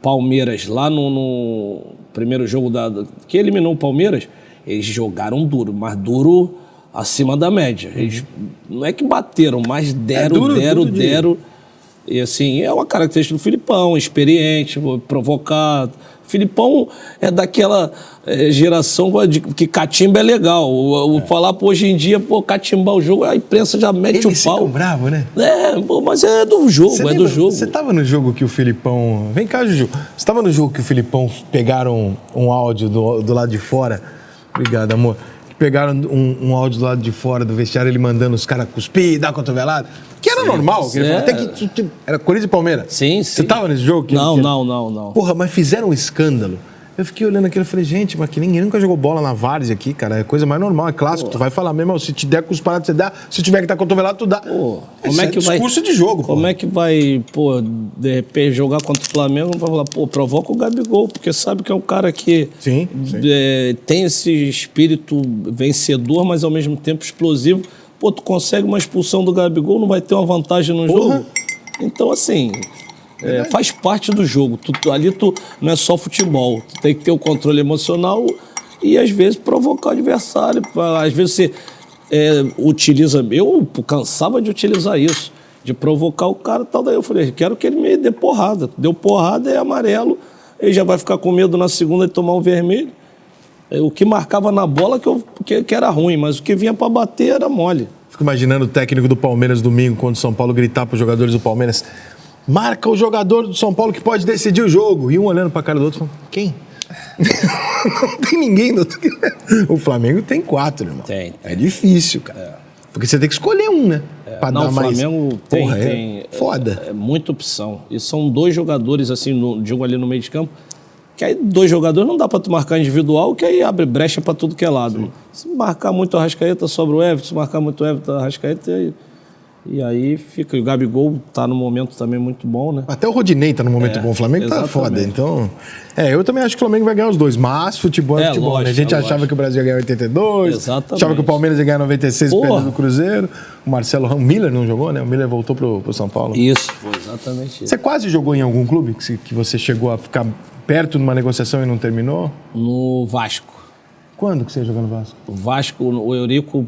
S2: Palmeiras, lá no primeiro jogo que eliminou o Palmeiras, eles jogaram duro, mas duro acima da média. Eles não é que bateram, mas deram. E assim, é uma característica do Filipão, experiente, provocado. Filipão é daquela geração que catimba é legal. Falar, hoje em dia, catimbar o jogo, a imprensa já mete o pau. Eles
S1: ficam bravos, né?
S2: Mas é do jogo, do jogo.
S1: Você estava no jogo que o Filipão... Vem cá, Juju. Você estava no jogo que o Filipão pegaram um áudio do lado de fora? Obrigado, amor. Pegaram um áudio do lado de fora do vestiário, ele mandando os caras cuspir, dar cotovelada. Que era normal. Que ele falou, até que era Corinthians e Palmeiras.
S2: Sim.
S1: Você estava nesse jogo?
S2: Não.
S1: Porra, mas fizeram um escândalo. Eu fiquei olhando aquilo e falei, gente, mas que ninguém nunca jogou bola na várzea aqui, cara. É coisa mais normal, é clássico. Tu vai falar mesmo, se te der cusparado, você dá. Se tiver que dar cotovelado, tu dá.
S2: Como é que vai...
S1: discurso de jogo, pô.
S2: Como é que vai, de repente, jogar contra o Flamengo? Vai falar, provoca o Gabigol, porque sabe que é um cara que
S1: sim.
S2: Tem esse espírito vencedor, mas ao mesmo tempo explosivo. Tu consegue uma expulsão do Gabigol, não vai ter uma vantagem no jogo? Então, assim... faz parte do jogo. Ali não é só futebol. Tu tem que ter o controle emocional e, às vezes, provocar o adversário. Às vezes você utiliza... Eu cansava de utilizar isso, de provocar o cara e tal. Daí eu falei, quero que ele me dê porrada. Deu porrada, é amarelo. Ele já vai ficar com medo na segunda de tomar um vermelho. O que marcava na bola que era ruim, mas o que vinha para bater era mole.
S1: Fico imaginando o técnico do Palmeiras domingo, quando o São Paulo gritar para os jogadores do Palmeiras... Marca o jogador do São Paulo que pode decidir o jogo. E um olhando pra cara do outro falando, quem? Não tem ninguém. O Flamengo tem 4, irmão.
S2: Tem.
S1: É difícil, cara. Porque você tem que escolher um, né?
S2: Pra dar mais... O Flamengo tem
S1: foda.
S2: É muita opção. E são 2 jogadores, assim, de um ali no meio de campo, que aí 2 jogadores não dá pra tu marcar individual, que aí abre brecha pra tudo que é lado. Sim. Se marcar muito a Arrascaeta, sobra o Everton. Se marcar muito o Everton, a Arrascaeta... E aí fica. E o Gabigol tá num momento também muito bom, né?
S1: Até o Rodinei tá num momento bom. O Flamengo tá foda. Então. Eu também acho que o Flamengo vai ganhar os 2. Mas futebol é futebol,
S2: lógico,
S1: né? A gente achava que o Brasil ia ganhar 82.
S2: Exatamente.
S1: Achava que o Palmeiras ia ganhar 96 perdendo do Cruzeiro. O Marcelo Ramos. O Miller não jogou, né? O Miller voltou pro São Paulo.
S2: Isso, foi exatamente isso.
S1: Você quase jogou em algum clube que você chegou a ficar perto numa negociação e não terminou?
S2: No Vasco.
S1: Quando que você jogou no Vasco?
S2: O Vasco, o Eurico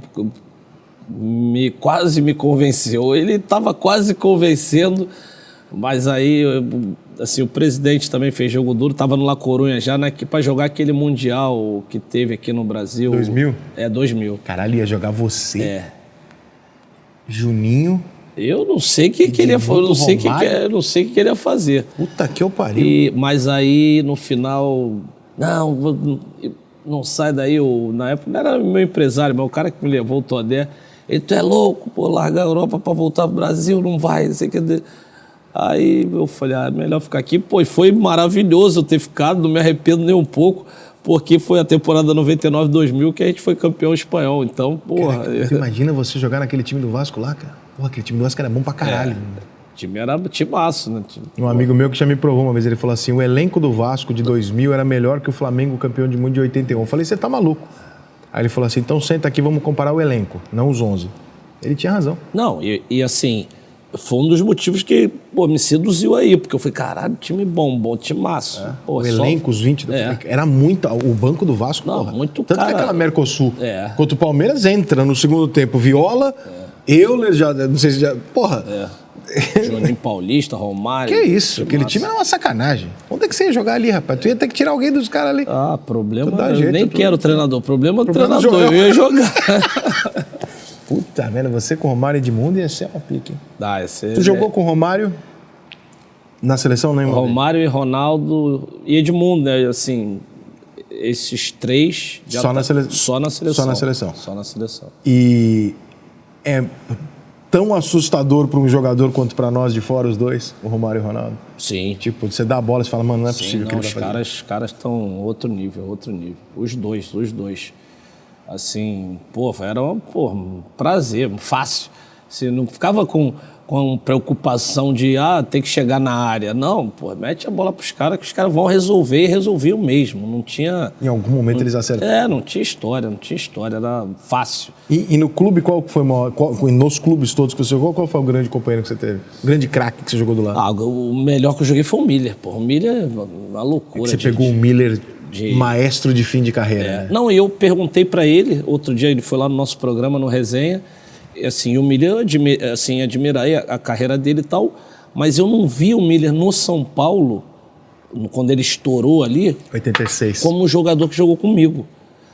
S2: quase me convenceu. Ele estava quase convencendo, mas aí, assim, o presidente também fez jogo duro, estava no La Coruña já, né, para jogar aquele Mundial que teve aqui no Brasil.
S1: 2000?
S2: 2000.
S1: Caralho, ia jogar você. Juninho.
S2: Eu não sei o que ele ia fazer. Não sei o que ele ia fazer.
S1: Puta que eu pariu.
S2: Mas aí, no final, não sai daí. Na época não era meu empresário, mas o cara que me levou, o Todé, ele, tu é louco, largar a Europa para voltar pro Brasil, não vai, não sei o que. Aí eu falei, melhor ficar aqui. Pô, e foi maravilhoso eu ter ficado, não me arrependo nem um pouco, porque foi a temporada 99-2000 que a gente foi campeão espanhol. Então, porra...
S1: Cara, você imagina você jogar naquele time do Vasco lá, cara? Porra, aquele time do Vasco era bom pra caralho.
S2: O time era timaço, né?
S1: Um amigo meu que já me provou uma vez, ele falou assim, o elenco do Vasco de 2000 era melhor que o Flamengo campeão de mundo de 81. Eu falei, você tá maluco? Aí ele falou assim, então senta aqui, vamos comparar o elenco, não os 11. Ele tinha razão.
S2: Não, e assim, foi um dos motivos que, pô, me seduziu aí, porque eu falei, caralho, time bom timaço. Pô,
S1: O elenco, os 20, era muito, o banco do Vasco,
S2: Não,
S1: porra.
S2: muito
S1: Tanto
S2: cara.
S1: que aquela Mercosul, contra o Palmeiras, entra no segundo tempo, Viola, Euler, já, não sei se já, porra...
S2: Juninho Paulista, Romário.
S1: Que isso? Aquele time era uma sacanagem. Onde é que você ia jogar ali, rapaz? Tu ia ter que tirar alguém dos caras ali.
S2: Problema...
S1: Tu dá
S2: Eu
S1: jeito,
S2: nem quero treinador. Problema do
S1: Problema
S2: treinador. Eu ia jogar.
S1: Puta merda, você com o Romário e Edmundo ia ser uma pique, hein? Tu
S2: Tu
S1: jogou com o Romário na seleção, não, irmão?
S2: Romário e Ronaldo e Edmundo, né? Assim, esses três...
S1: Só na seleção?
S2: Só na seleção.
S1: Só na seleção.
S2: Só na seleção.
S1: E é tão assustador para um jogador quanto para nós de fora, os dois, o Romário e o Ronaldo?
S2: Sim.
S1: Tipo, você dá a bola e fala, mano, não é possível que ele vai fazer.
S2: Os caras estão outro nível. Os dois. Assim, era um prazer, fácil. Você não ficava com preocupação de, tem que chegar na área. Não, mete a bola pros caras que os caras vão resolver e resolviam mesmo. Não tinha...
S1: Em algum momento eles acertaram.
S2: Não tinha história, era fácil.
S1: E no clube, qual que foi o maior... nos clubes todos que você jogou, qual foi o grande companheiro que você teve? O grande craque que você jogou do lado?
S2: O melhor que eu joguei foi o Miller, O Miller é uma loucura.
S1: Você pegou o Miller... maestro de fim de carreira, né?
S2: Não, e eu perguntei pra ele, outro dia ele foi lá no nosso programa, no Resenha, e assim, o Miller, admirei a carreira dele e tal, mas eu não vi o Miller no São Paulo, quando ele estourou ali,
S1: 86.
S2: como um jogador que jogou comigo.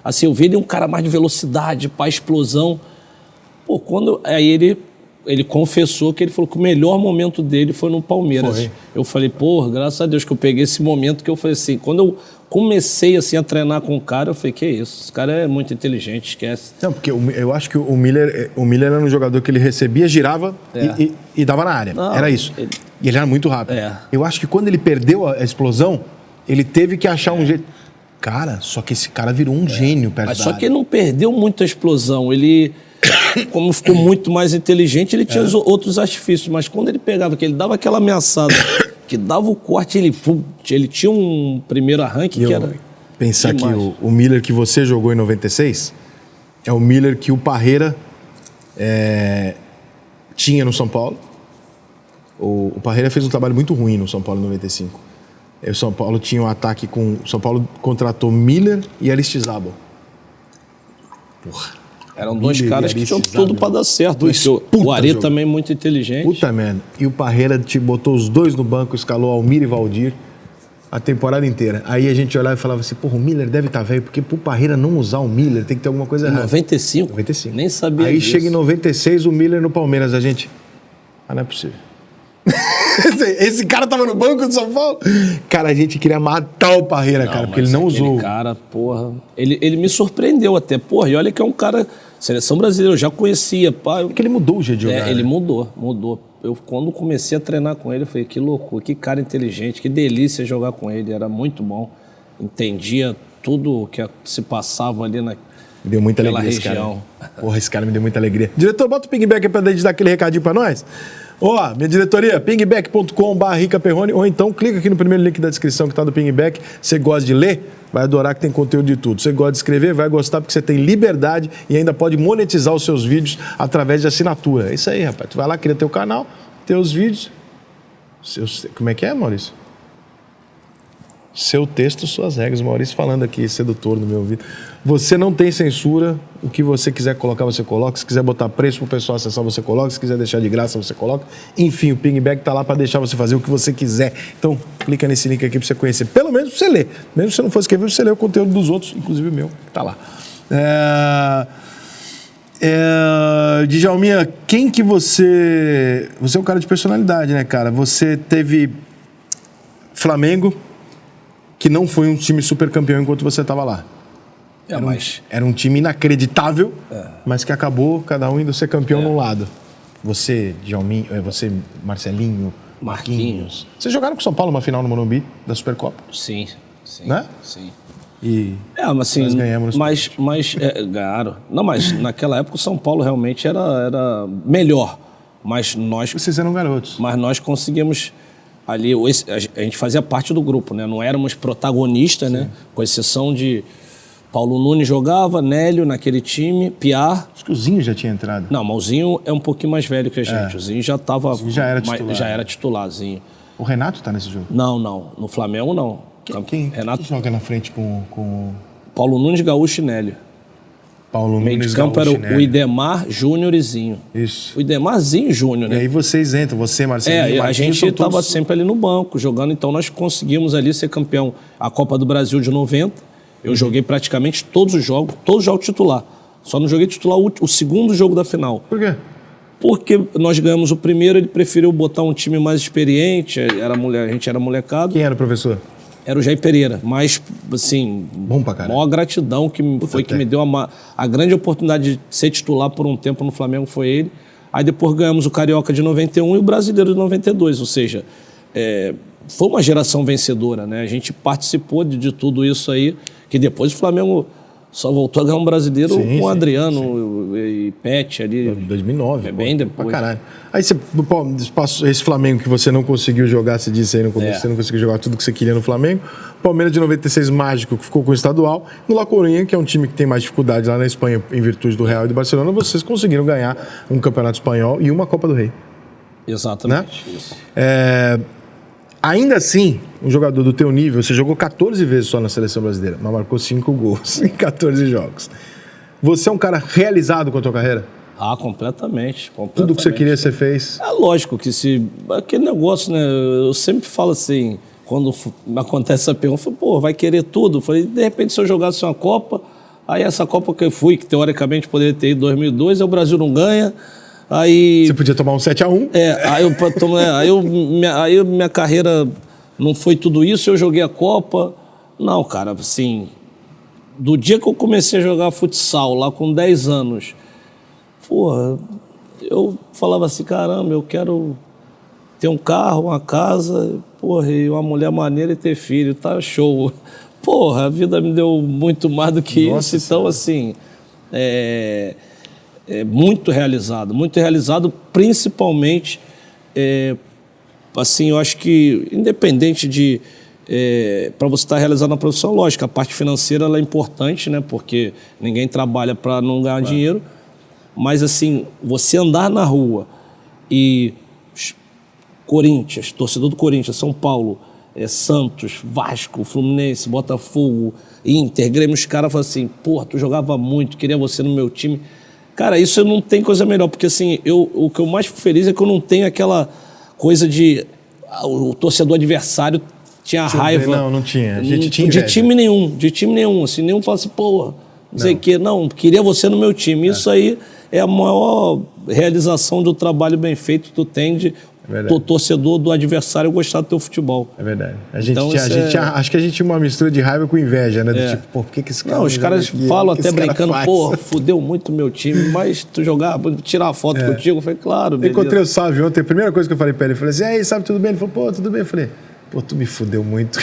S2: Assim, eu vi ele um cara mais de velocidade, pra explosão. Aí ele confessou que ele falou que o melhor momento dele foi no Palmeiras.
S1: Foi.
S2: Eu falei, graças a Deus que eu peguei esse momento que eu falei assim, quando eu comecei assim a treinar com o cara, eu falei, que isso, esse cara é muito inteligente, esquece.
S1: Não, porque eu acho que o Miller era um jogador que ele recebia, girava e dava na área.
S2: Não,
S1: era isso. E ele era muito rápido. Eu acho que quando ele perdeu a explosão, ele teve que achar um jeito... Cara, só que esse cara virou um gênio perto da
S2: Mas só
S1: área.
S2: que ele não perdeu muito a explosão, ele... Como ficou muito mais inteligente, ele tinha outros artifícios, mas quando ele pegava, que ele dava aquela ameaçada, que dava o corte, ele tinha um primeiro arranque que era...
S1: Pensar
S2: demais.
S1: que o Miller que você jogou em 96 é o Miller que o Parreira tinha no São Paulo. O Parreira fez um trabalho muito ruim no São Paulo em 95. O São Paulo tinha um ataque com... O São Paulo contratou Miller e Aristizábal. Porra.
S2: Eram dois caras que tinham tudo pra dar certo. O Ari também muito inteligente.
S1: Puta merda. E o Parreira botou os dois no banco, escalou Almir e Valdir a temporada inteira. Aí a gente olhava e falava assim, o Miller deve estar velho, porque pro Parreira não usar o Miller tem que ter alguma coisa errada.
S2: 95?
S1: 95.
S2: Nem sabia
S1: Aí
S2: disso.
S1: chega em 96 o Miller no Palmeiras, a gente... não é possível. Esse cara tava no banco do São Paulo? Cara, a gente queria matar o Parreira, cara, porque ele não usou.
S2: Cara, ele me surpreendeu até, e olha que é um cara, seleção brasileira, eu já conhecia,
S1: Porque ele mudou o jeito de jogar.
S2: Ele mudou. Eu, quando comecei a treinar com ele, eu falei, que loucura, que cara inteligente, que delícia jogar com ele, era muito bom. Entendia tudo que se passava ali
S1: Me deu muita alegria
S2: região.
S1: Esse cara. Porra, esse cara me deu muita alegria. Diretor, bota o pingback aí pra gente dar aquele recadinho pra nós. Minha diretoria, pingback.com/ricaperrone, ou então clica aqui no primeiro link da descrição que tá do Pingback. Você gosta de ler? Vai adorar que tem conteúdo de tudo. Você gosta de escrever? Vai gostar porque você tem liberdade e ainda pode monetizar os seus vídeos através de assinatura. É isso aí, rapaz. Tu vai lá, cria teu canal, teus vídeos. Como é que é, Maurício? Seu texto, suas regras. Maurício falando aqui, sedutor no meu ouvido. Você não tem censura. O que você quiser colocar, você coloca. Se quiser botar preço pro pessoal acessar, você coloca. Se quiser deixar de graça, você coloca. Enfim, o Pingback tá lá para deixar você fazer o que você quiser. Então, clica nesse link aqui para você conhecer. Pelo menos pra você ler. Mesmo se você não for escrever, você lê o conteúdo dos outros, inclusive o meu, que tá lá. Djalminha, quem que você... Você é um cara de personalidade, né, cara? Você teve Flamengo, que não foi um time super campeão enquanto você estava lá. Era um time inacreditável, mas que acabou cada um indo ser campeão num lado. Você, Djalminha, você, Marcelinho,
S2: Marquinhos.
S1: Vocês jogaram com o São Paulo uma final no Morumbi da Supercopa?
S2: Sim, sim.
S1: Né?
S2: Sim.
S1: E
S2: Mas assim,
S1: nós ganhamos.
S2: ganharam. Não, mas naquela época o São Paulo realmente era melhor. Mas
S1: vocês eram garotos.
S2: Mas nós conseguimos ali, a gente fazia parte do grupo, né? Não éramos protagonistas, né? Com exceção de Paulo Nunes jogava, Nélio naquele time, Piar.
S1: Acho que o Zinho já tinha entrado.
S2: Não, mas o Zinho é um pouquinho mais velho que a gente. O Zinho já estava.
S1: Já era titular.
S2: Já era titularzinho.
S1: O Renato tá nesse jogo?
S2: Não. No Flamengo, não.
S1: Quem
S2: Renato
S1: joga na frente com...
S2: Paulo Nunes, Gaúcho e Nélio.
S1: Paulo Nunes,
S2: meio de campo
S1: Gaúcho,
S2: era o Idemar, Júnior e Zinho.
S1: Isso.
S2: O Idemarzinho e Júnior, né?
S1: E aí vocês entram, você, Marcelinho,
S2: a gente estava sempre ali no banco, jogando. Então nós conseguimos ali ser campeão. A Copa do Brasil de 90, eu joguei praticamente todos os jogos titular. Só não joguei titular o segundo jogo da final.
S1: Por quê?
S2: Porque nós ganhamos o primeiro, ele preferiu botar um time mais experiente, a gente era molecado.
S1: Quem era o professor?
S2: Era o Jair Pereira, mas, assim,
S1: bom pra caralho.
S2: Maior gratidão que me deu a grande oportunidade de ser titular por um tempo no Flamengo foi ele. Aí depois ganhamos o Carioca de 91 e o Brasileiro de 92, ou seja, foi uma geração vencedora, né? A gente participou de tudo isso aí, que depois o Flamengo só voltou a ganhar um Brasileiro com o Adriano e Pet ali.
S1: 2009.
S2: Bem depois.
S1: Pra caralho. Aí você passou esse Flamengo que você não conseguiu jogar, você disse aí no começo, você não conseguiu jogar tudo que você queria no Flamengo. Palmeiras de 96 mágico, que ficou com o estadual. No La Coruña, que é um time que tem mais dificuldade lá na Espanha, em virtude do Real e do Barcelona, vocês conseguiram ganhar um campeonato espanhol e uma Copa do Rei.
S2: Exatamente.
S1: Né? Isso. Ainda assim, um jogador do teu nível, você jogou 14 vezes só na seleção brasileira, mas marcou 5 gols em 14 jogos. Você é um cara realizado com a tua carreira?
S2: Completamente.
S1: Tudo que você queria, você fez?
S2: É lógico que aquele negócio, né? Eu sempre falo assim, quando acontece essa pergunta, eu falo, vai querer tudo? Eu falei, de repente, se eu jogasse uma Copa, aí essa Copa que eu fui, que teoricamente poderia ter ido em 2002, aí o Brasil não ganha. Aí,
S1: você podia tomar um 7-1.
S2: Aí minha carreira não foi tudo isso, eu joguei a Copa. Não, cara, assim, do dia que eu comecei a jogar futsal, lá com 10 anos, eu falava assim, caramba, eu quero ter um carro, uma casa, e uma mulher maneira e ter filho, tá show. A vida me deu muito mais do que isso, então, assim, muito realizado, principalmente, assim, eu acho que, independente de, para você estar realizado na profissão, lógico, a parte financeira ela é importante, né, porque ninguém trabalha para não ganhar dinheiro, mas, assim, você andar na rua e Corinthians, torcedor do Corinthians, São Paulo, Santos, Vasco, Fluminense, Botafogo, Inter, Grêmio, os caras falam assim, tu jogava muito, queria você no meu time. Cara, isso não tem coisa melhor, porque assim, o que eu mais fico feliz é que eu não tenho aquela coisa de o torcedor adversário tinha raiva.
S1: Não tinha. A gente tinha
S2: de time nenhum, assim, nenhum fala assim, não sei o quê, não, queria você no meu time. Isso aí é a maior realização do trabalho bem feito que tu tem de torcedor do adversário gostar do teu futebol.
S1: É verdade. Acho que a gente tinha uma mistura de raiva com inveja, né? Do tipo, por que esse cara...
S2: Não, os caras falam até brincando, fudeu muito o meu time, mas tu jogar, tirar uma foto contigo, eu falei, claro, beleza.
S1: Eu encontrei o Sávio ontem, a primeira coisa que eu falei pra ele, eu falei assim, aí, Sávio, tudo bem? Ele falou, tudo bem. Eu falei, tu me fudeu muito.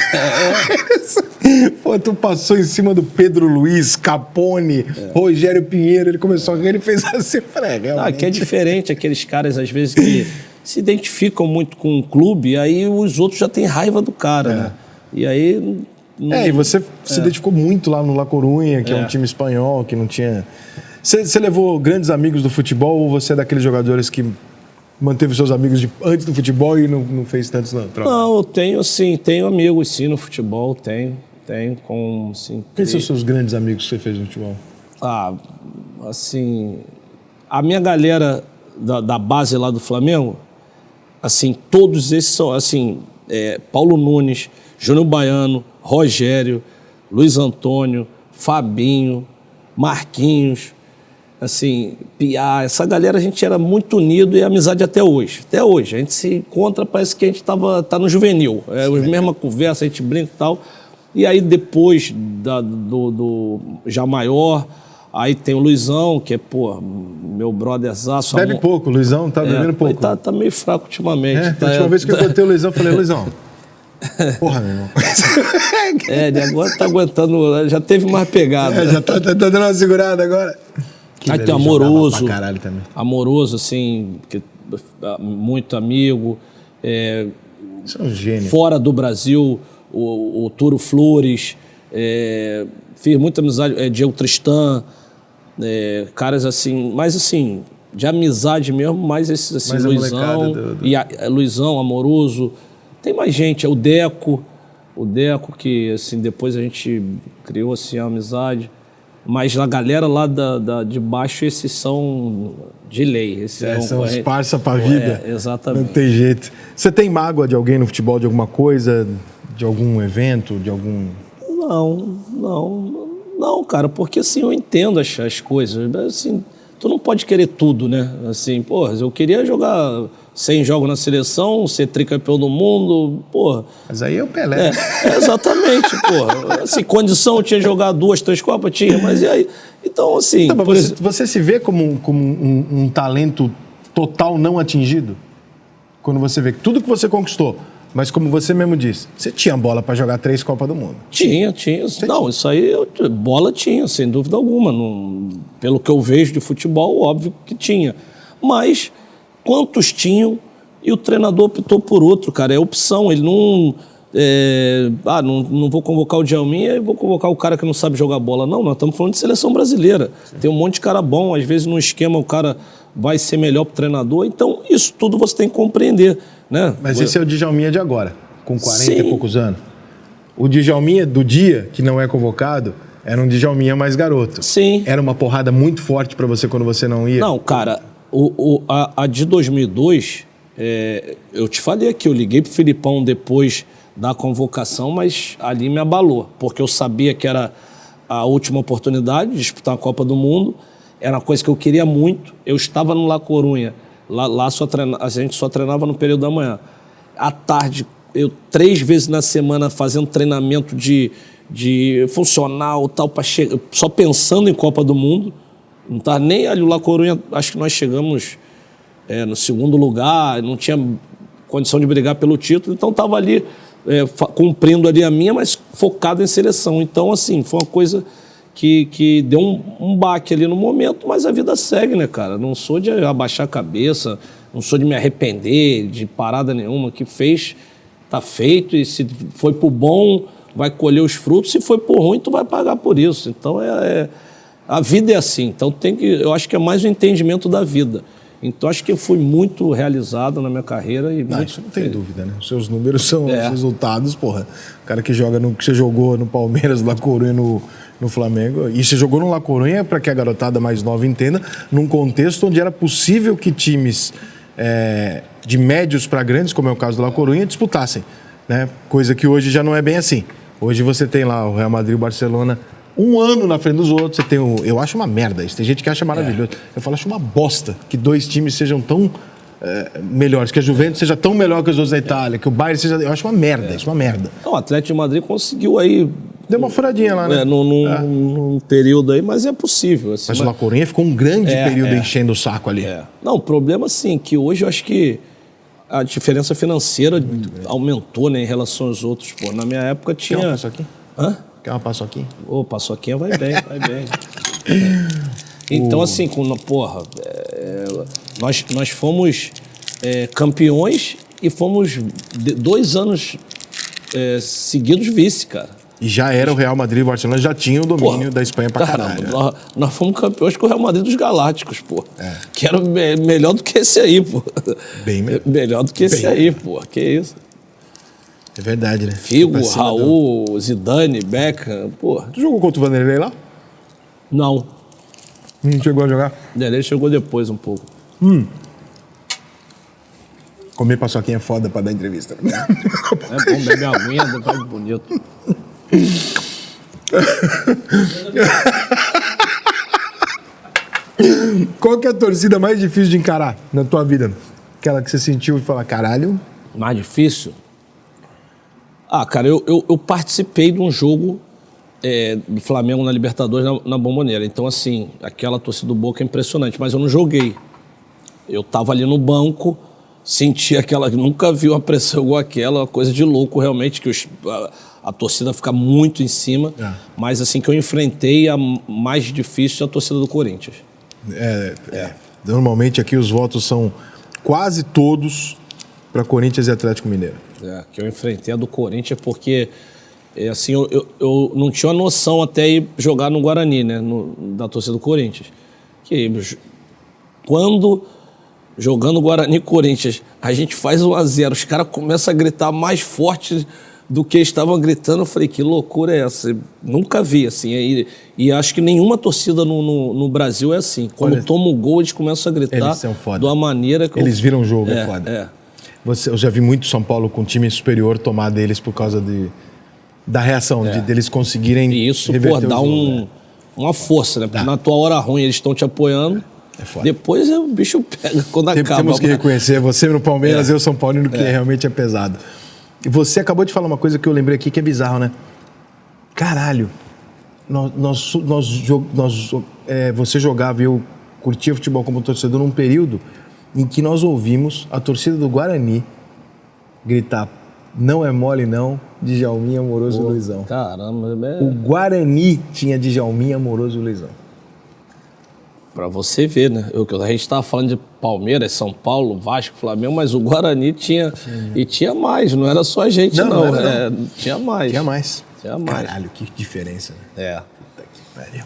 S1: Tu passou em cima do Pedro Luiz, Capone, Rogério Pinheiro, ele começou a rir, ele fez assim, realmente.
S2: Que é diferente, aqueles caras, às vezes, que se identificam muito com um clube, aí os outros já têm raiva do cara, né? E aí...
S1: e você se identificou muito lá no La Coruña, que é um time espanhol, que não tinha... Você levou grandes amigos do futebol ou você é daqueles jogadores que manteve seus amigos antes do futebol e não fez tantos não?
S2: Não, eu tenho amigos sim no futebol, tenho com... Assim,
S1: quem são os seus grandes amigos que você fez no futebol?
S2: Assim, a minha galera da base lá do Flamengo, assim, todos esses são, assim, Paulo Nunes, Júnior Baiano, Rogério, Luiz Antônio, Fabinho, Marquinhos, assim, Piá, essa galera a gente era muito unido e amizade até hoje. Até hoje, a gente se encontra, parece que a gente tá no juvenil, a mesma conversa, a gente brinca e tal. E aí depois do já maior, Aí tem o Luizão, que é, pô, meu brotherzaço.
S1: Bebe pouco, o Luizão tá bebendo pouco.
S2: Tá meio fraco ultimamente.
S1: A última vez que eu botei o Luizão, eu falei, Luizão, porra, meu irmão.
S2: Ele agora tá aguentando, já teve mais pegada.
S1: Já tá dando uma segurada agora.
S2: Aí tem o Amoroso.
S1: Pra caralho também.
S2: Amoroso, assim, muito amigo.
S1: Isso é um gênio.
S2: Fora do Brasil, o Turo Flores. Fiz muita amizade, Diego Tristan. Caras assim, mas assim, de amizade mesmo, mais esses assim,
S1: mais
S2: Luizão. Luizão, Amoroso. Tem mais gente, é o Deco, que assim, depois a gente criou assim, a amizade. Mas a galera lá de baixo, esses são de lei. Esses
S1: são os parça pra vida.
S2: Exatamente.
S1: Não tem jeito. Você tem mágoa de alguém no futebol, de alguma coisa, de algum evento, de algum...
S2: Não, cara, porque assim, eu entendo as coisas. Assim, tu não pode querer tudo, né? Assim, porra, eu queria jogar 100 jogos na seleção, ser tricampeão do mundo, porra.
S1: Mas aí é o Pelé.
S2: Exatamente, porra. Assim, condição, eu tinha jogado 2, 3 Copas, tinha, mas e aí? Então, assim...
S1: Então, você se vê como um talento total não atingido? Quando você vê que tudo que você conquistou, mas como você mesmo disse, você tinha bola para jogar 3 Copas do Mundo.
S2: Tinha. Não, isso aí, bola tinha, sem dúvida alguma. Pelo que eu vejo de futebol, óbvio que tinha. Mas quantos tinham e o treinador optou por outro, cara. É opção, ele não... não vou convocar o Djalminha e vou convocar o cara que não sabe jogar bola. Não, nós estamos falando de seleção brasileira. Sim. Tem um monte de cara bom, às vezes no esquema o cara vai ser melhor pro treinador. Então, isso tudo você tem que compreender, né?
S1: Mas esse é o Djalminha de agora, com 40 e poucos anos. O Djalminha do dia, que não é convocado, era um Djalminha mais garoto.
S2: Sim.
S1: Era uma porrada muito forte para você quando você não ia?
S2: Não, cara, a de 2002, eu te falei aqui, eu liguei pro Filipão depois da convocação, mas ali me abalou, porque eu sabia que era a última oportunidade de disputar a Copa do Mundo, era uma coisa que eu queria muito. Eu estava no La Corunha, lá a gente só treinava no período da manhã. À tarde, eu 3 vezes na semana fazendo treinamento de funcional, tal, só pensando em Copa do Mundo. Não estava nem ali o La Corunha, acho que nós chegamos no 2º lugar, não tinha condição de brigar pelo título, então estava ali cumprindo ali a minha, mas focado em seleção. Então, assim, foi uma coisa que deu um baque ali no momento, mas a vida segue, né, cara? Não sou de abaixar a cabeça, não sou de me arrepender de parada nenhuma. Que fez, tá feito, e se foi pro bom, vai colher os frutos, se foi pro ruim, tu vai pagar por isso. Então, a vida é assim. Então, eu acho que é mais o entendimento da vida. Então, acho que eu fui muito realizado na minha carreira.
S1: Isso não tem dúvida, né? Os seus números são os resultados, porra. O cara que joga que você jogou no Palmeiras, no La Corunha, no Flamengo. E você jogou no La Corunha, para que a garotada mais nova entenda, num contexto onde era possível que times de médios para grandes, como é o caso do La Corunha, disputassem, né? Coisa que hoje já não é bem assim. Hoje você tem lá o Real Madrid e o Barcelona um ano na frente dos outros. Você tem eu acho uma merda isso. Tem gente que acha maravilhoso. Eu falo, acho uma bosta que 2 times sejam tão melhores, que a Juventus seja tão melhor que os outros da Itália, que o Bayern seja... Eu acho uma merda, isso é uma merda.
S2: O Atlético de Madrid conseguiu aí...
S1: Deu uma furadinha lá, né?
S2: Num período aí, mas é possível. Assim,
S1: mas o La Corunha ficou um grande período enchendo o saco ali.
S2: Não, o problema, assim, que hoje eu acho que a diferença financeira aumentou, né, em relação aos outros. Pô, na minha época tinha...
S1: Quer uma paçoquinha?
S2: Hã?
S1: Quer uma paçoquinha?
S2: Paçoquinha vai bem, vai bem. Então, assim, nós fomos campeões e fomos 2 anos seguidos vice, cara.
S1: E já era o Real Madrid e o Barcelona, já tinha o domínio da Espanha pra caralho.
S2: Nós fomos campeões com o Real Madrid dos Galácticos, pô. Que era melhor do que esse aí, pô.
S1: Bem melhor.
S2: Melhor do que esse aí, pô. Que isso.
S1: É verdade, né?
S2: Figo, Raul, Zidane, Beckham, pô.
S1: Tu jogou contra o Vanderlei lá?
S2: Não.
S1: Não chegou a jogar?
S2: Ele chegou depois um pouco.
S1: Comer paçoquinha é foda pra dar entrevista.
S2: É bom, beber aguinha, depois bonito.
S1: Qual que é a torcida mais difícil de encarar na tua vida? Aquela que você sentiu e fala, caralho...
S2: Mais difícil? Cara, eu participei de um jogo do Flamengo na Libertadores na Bombonera. Então, assim, aquela torcida do Boca é impressionante, mas eu não joguei. Eu tava ali no banco, senti aquela... Nunca vi uma pressão igual aquela, uma coisa de louco realmente, que a torcida fica muito em cima, mas assim, que eu enfrentei a mais difícil é a torcida do Corinthians.
S1: Normalmente aqui os votos são quase todos para Corinthians e Atlético Mineiro.
S2: Que eu enfrentei a do Corinthians porque... assim, eu não tinha noção até ir jogar no Guarani, né? Da torcida do Corinthians. Quando, jogando Guarani e Corinthians, a gente faz 1-0, os caras começam a gritar mais forte do que estavam gritando. Eu falei, que loucura é essa? Nunca vi, assim. E acho que nenhuma torcida no Brasil é assim. Quando toma o gol, eles começam a gritar
S1: eles são foda.
S2: De uma maneira que...
S1: Eles viram o jogo, é foda. Eu já vi muito São Paulo com time superior tomar deles por causa da reação, deles conseguirem...
S2: E isso, dá uma força, né? Porque na tua hora ruim eles estão te apoiando, depois o bicho pega quando acaba.
S1: Temos que reconhecer, você no Palmeiras, eu São Paulino, que realmente é pesado. E você acabou de falar uma coisa que eu lembrei aqui que é bizarro, né? Caralho, você jogava e eu curtia futebol como torcedor num período em que nós ouvimos a torcida do Guarani gritar: não é mole não, Djalminha, Amoroso e Luizão.
S2: Caramba,
S1: O Guarani tinha Djalminha, Amoroso e Luizão.
S2: Pra você ver, né? A gente estava falando de Palmeiras, São Paulo, Vasco, Flamengo, mas o Guarani tinha. E tinha mais, não era só a gente, não. Tinha mais.
S1: Tinha mais.
S2: Tinha mais.
S1: Caralho, que diferença, né?
S2: Puta
S1: que pariu.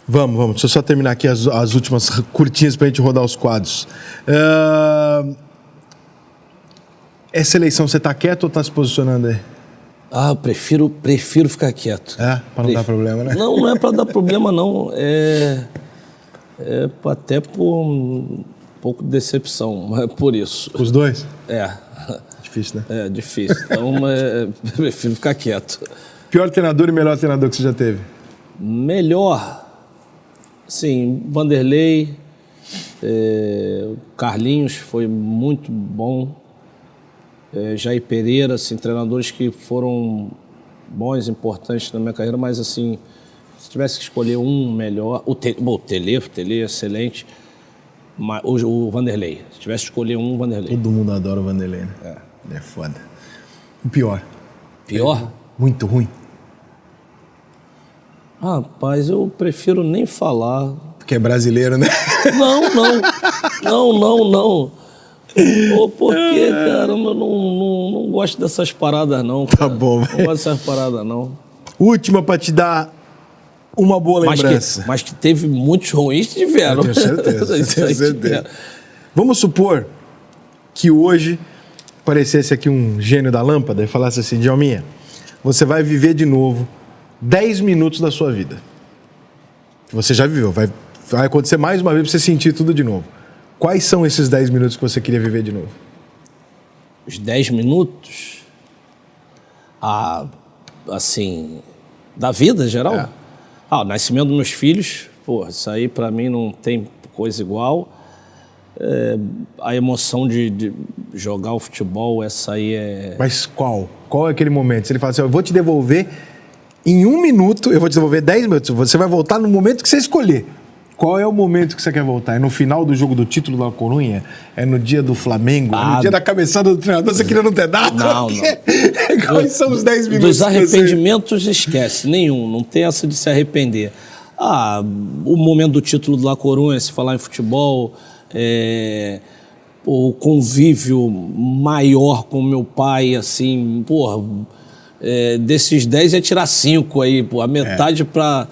S1: Vamos. Deixa eu só terminar aqui as últimas curtinhas pra gente rodar os quadros. Essa eleição, você tá quieto ou tá se posicionando aí?
S2: Eu prefiro ficar quieto.
S1: Pra não dar problema, né?
S2: Não é pra dar problema, não. Até por um pouco de decepção, mas por isso.
S1: Os dois?
S2: Difícil,
S1: né?
S2: Difícil. Então, prefiro ficar quieto.
S1: Pior treinador e melhor treinador que você já teve?
S2: Melhor? Sim, Vanderlei, Carlinhos foi muito bom. Jair Pereira, assim, treinadores que foram bons, importantes na minha carreira, mas assim, se tivesse que escolher um melhor, o Tele é excelente, mas o Vanderlei, se tivesse que escolher um, Vanderlei.
S1: Todo mundo adora o Vanderlei, né? É foda. O pior?
S2: Pior?
S1: Muito ruim.
S2: Rapaz, eu prefiro nem falar.
S1: Porque é brasileiro, né?
S2: Não. Porque, caramba, eu não gosto dessas paradas, não.
S1: Tá bom, velho.
S2: Não gosto dessas paradas, não.
S1: Última pra te dar uma boa lembrança.
S2: Mas que teve muitos ruins, tiveram.
S1: Eu tenho certeza. Vamos supor que hoje aparecesse aqui um gênio da lâmpada e falasse assim: Djalminha, você vai viver de novo 10 minutos da sua vida. Você já viveu, vai acontecer mais uma vez pra você sentir tudo de novo. Quais são esses 10 minutos que você queria viver de novo?
S2: Os 10 minutos? Assim, da vida em geral? O nascimento dos meus filhos, isso aí pra mim não tem coisa igual. A emoção de jogar o futebol, essa aí é...
S1: Mas qual? Qual é aquele momento? Se ele fala assim: eu vou te devolver em 1 minuto, eu vou te devolver 10 minutos, você vai voltar no momento que você escolher. Qual é o momento que você quer voltar? É no final do jogo do título da Corunha? É no dia do Flamengo? É no dia da cabeçada do treinador? Você queria não ter dado?
S2: Não.
S1: Quais são os 10 minutos?
S2: Dos arrependimentos, esquece. Nenhum. Não tem essa de se arrepender. O momento do título da Corunha, se falar em futebol, o convívio maior com meu pai, assim, desses 10 ia tirar 5 aí, a metade para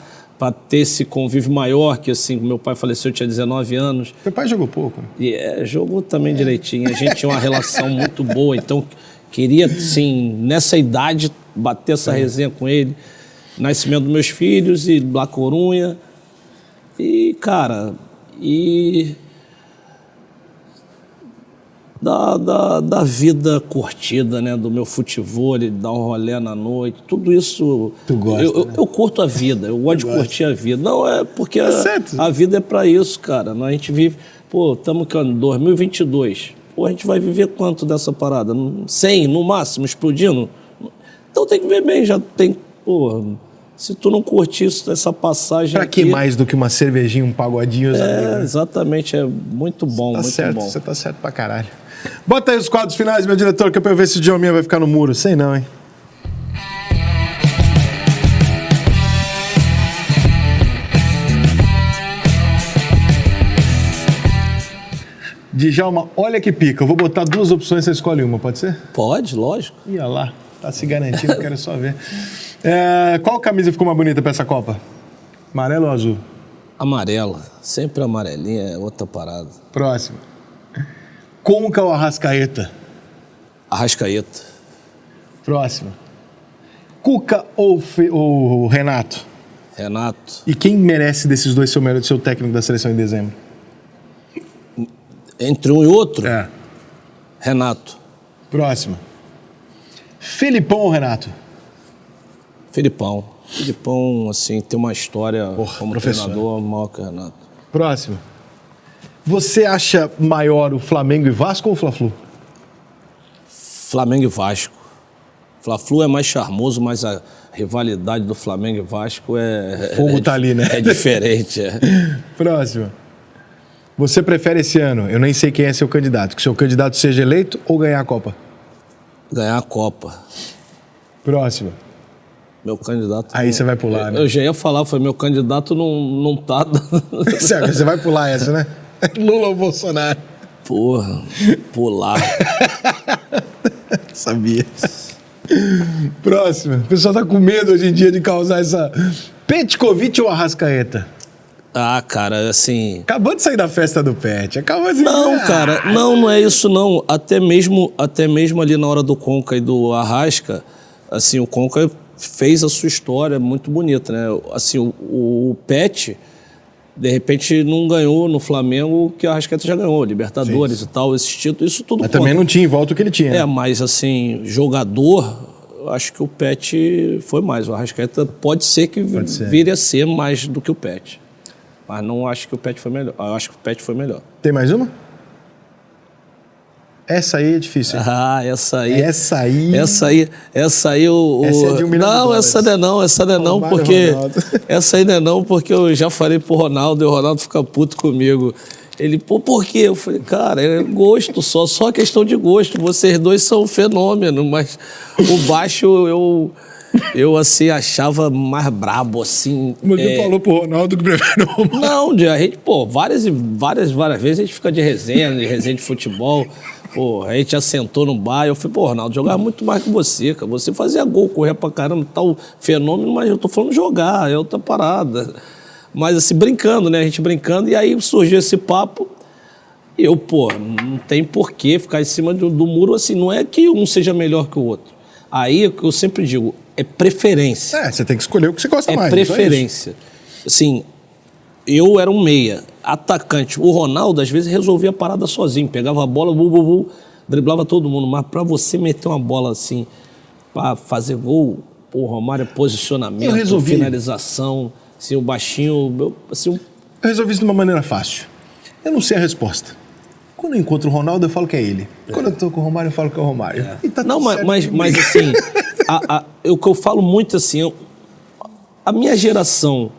S2: ter esse convívio maior, que assim, meu pai faleceu, eu tinha 19 anos.
S1: Seu pai jogou pouco, né?
S2: E jogou também direitinho, a gente tinha uma relação muito boa, então queria, assim, nessa idade, bater essa resenha com ele. Nascimento dos meus filhos e La Corunha. E, cara, da vida curtida, né? Do meu futebol, de dar um rolê na noite, tudo isso...
S1: Tu gosta, né?
S2: Eu curto a vida, eu gosto de curtir a vida. Não, porque a vida é pra isso, cara. A gente vive... estamos em 2022. A gente vai viver quanto dessa parada? 100, no máximo, explodindo? Então tem que ver bem, já tem pô, se tu não curtisse essa passagem
S1: Pra que
S2: aqui,
S1: mais do que uma cervejinha, um pagodinho, os amigos, né?
S2: exatamente, é muito bom,
S1: Tá
S2: muito
S1: certo,
S2: bom.
S1: você tá certo pra caralho. Bota aí os quadros finais, meu diretor, que é pra eu ver se o Djalminha vai ficar no muro. Sei não, hein? Djalma, olha que pica. Eu vou botar duas opções, você escolhe uma, pode ser?
S2: Pode, lógico.
S1: Ia lá, tá se garantindo, quero só ver. Qual camisa ficou mais bonita pra essa Copa? Amarelo ou azul?
S2: Amarela, sempre amarelinha, é outra parada.
S1: Próximo. Conca ou Arrascaeta?
S2: Arrascaeta.
S1: Próximo. Cuca ou Renato?
S2: Renato.
S1: E quem merece desses dois ser o melhor do seu técnico da seleção em dezembro?
S2: Entre um e outro,
S1: É.
S2: Renato.
S1: Próximo. Felipão ou Renato?
S2: Filipão. Filipão, assim, tem uma história como
S1: professor.
S2: treinador maior que o Renato.
S1: Próximo. Você acha maior o Flamengo e Vasco ou o Fla-Flu?
S2: Flamengo e Vasco. Fla-Flu é mais charmoso, mas a rivalidade do Flamengo e Vasco é...
S1: Fogo tá ali, né?
S2: É diferente, é.
S1: Próximo. Você prefere esse ano, eu nem sei quem é seu candidato, que seu candidato seja eleito ou ganhar a Copa?
S2: Ganhar a Copa.
S1: Próximo.
S2: Meu candidato...
S1: Aí você vai pular, né?
S2: Eu já ia falar, foi meu candidato não tá...
S1: Sério, você vai pular essa, né? Lula ou Bolsonaro?
S2: Porra, pular.
S1: Sabia. Próximo. O pessoal tá com medo hoje em dia de causar essa... Petkovic ou Arrascaeta?
S2: Ah, cara, assim...
S1: Acabou de sair da festa do Pet. Acabou de...
S2: Não, cara, não é isso não. Até mesmo ali na hora do Conca e do Arrasca, assim, o Conca fez a sua história muito bonita, né? Assim, o Pet, de repente, não ganhou no Flamengo que o Arrascaeta já ganhou, Libertadores e tal, esses títulos, isso tudo
S1: Mas também não tinha em volta o que ele tinha.
S2: É, mas assim, jogador, eu acho que o Pet foi mais. O Arrascaeta pode ser que vire a ser mais do que o Pet. Mas não acho que o Pet foi melhor. Eu acho que o Pet foi melhor.
S1: Tem mais uma? Essa aí é difícil. Hein?
S2: Ah, essa aí.
S1: Essa aí.
S2: Essa aí
S1: Essa é de $1 milhão.
S2: Não, essa não é não,
S1: Romário,
S2: porque.
S1: Ronaldo.
S2: Essa aí não é não, porque eu já falei pro Ronaldo e o Ronaldo fica puto comigo. Ele, pô, por quê? Eu falei, cara, é gosto só questão de gosto. Vocês dois são um fenômeno, mas o baixo eu assim, achava mais brabo, assim.
S1: Mas você falou pro Ronaldo que prefere o Romário.
S2: Não, a gente, pô, várias vezes a gente fica de resenha de futebol. Pô, a gente já sentou no bar, eu falei, pô, Ronaldo, jogava muito mais que você, cara. Você fazia gol, corria pra caramba, tal fenômeno, mas eu tô falando jogar, é outra parada. Mas assim, brincando, né? A gente brincando, e aí surgiu esse papo. E eu, pô, não tem porquê ficar em cima do muro assim. Não é que um seja melhor que o outro. Aí, o que eu sempre digo, é preferência.
S1: É, você tem que escolher o que você gosta mais.
S2: É preferência. Assim, eu era um meia, atacante. O Ronaldo, às vezes, resolvia a parada sozinho. Pegava a bola, driblava todo mundo. Mas pra você meter uma bola assim, pra fazer gol, o Romário, posicionamento, finalização, assim, o baixinho... Eu
S1: resolvi isso de uma maneira fácil. Eu não sei a resposta. Quando eu encontro o Ronaldo, eu falo que é ele. Quando eu tô com o Romário, eu falo que é o Romário.
S2: É.
S1: E tá
S2: não,
S1: tudo
S2: mas assim, o que eu falo muito assim, a minha geração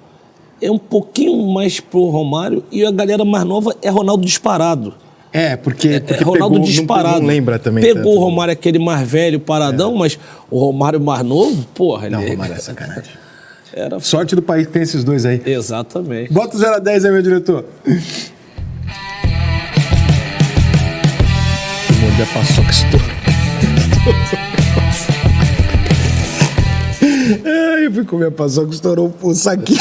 S2: é um pouquinho mais pro Romário e a galera mais nova é Ronaldo disparado.
S1: É, porque
S2: Ronaldo
S1: pegou,
S2: disparado.
S1: Não lembra também.
S2: Pegou
S1: tanto,
S2: o Romário, aquele mais velho, paradão, mas o Romário mais novo, porra.
S1: Não, o Romário é sacanagem.
S2: Era...
S1: Sorte do país que tem esses dois aí.
S2: Exatamente.
S1: Bota o 0 a 10 aí, meu diretor. Já passou que estourou. Eu fui comer a paçoca, estourou o saquinho.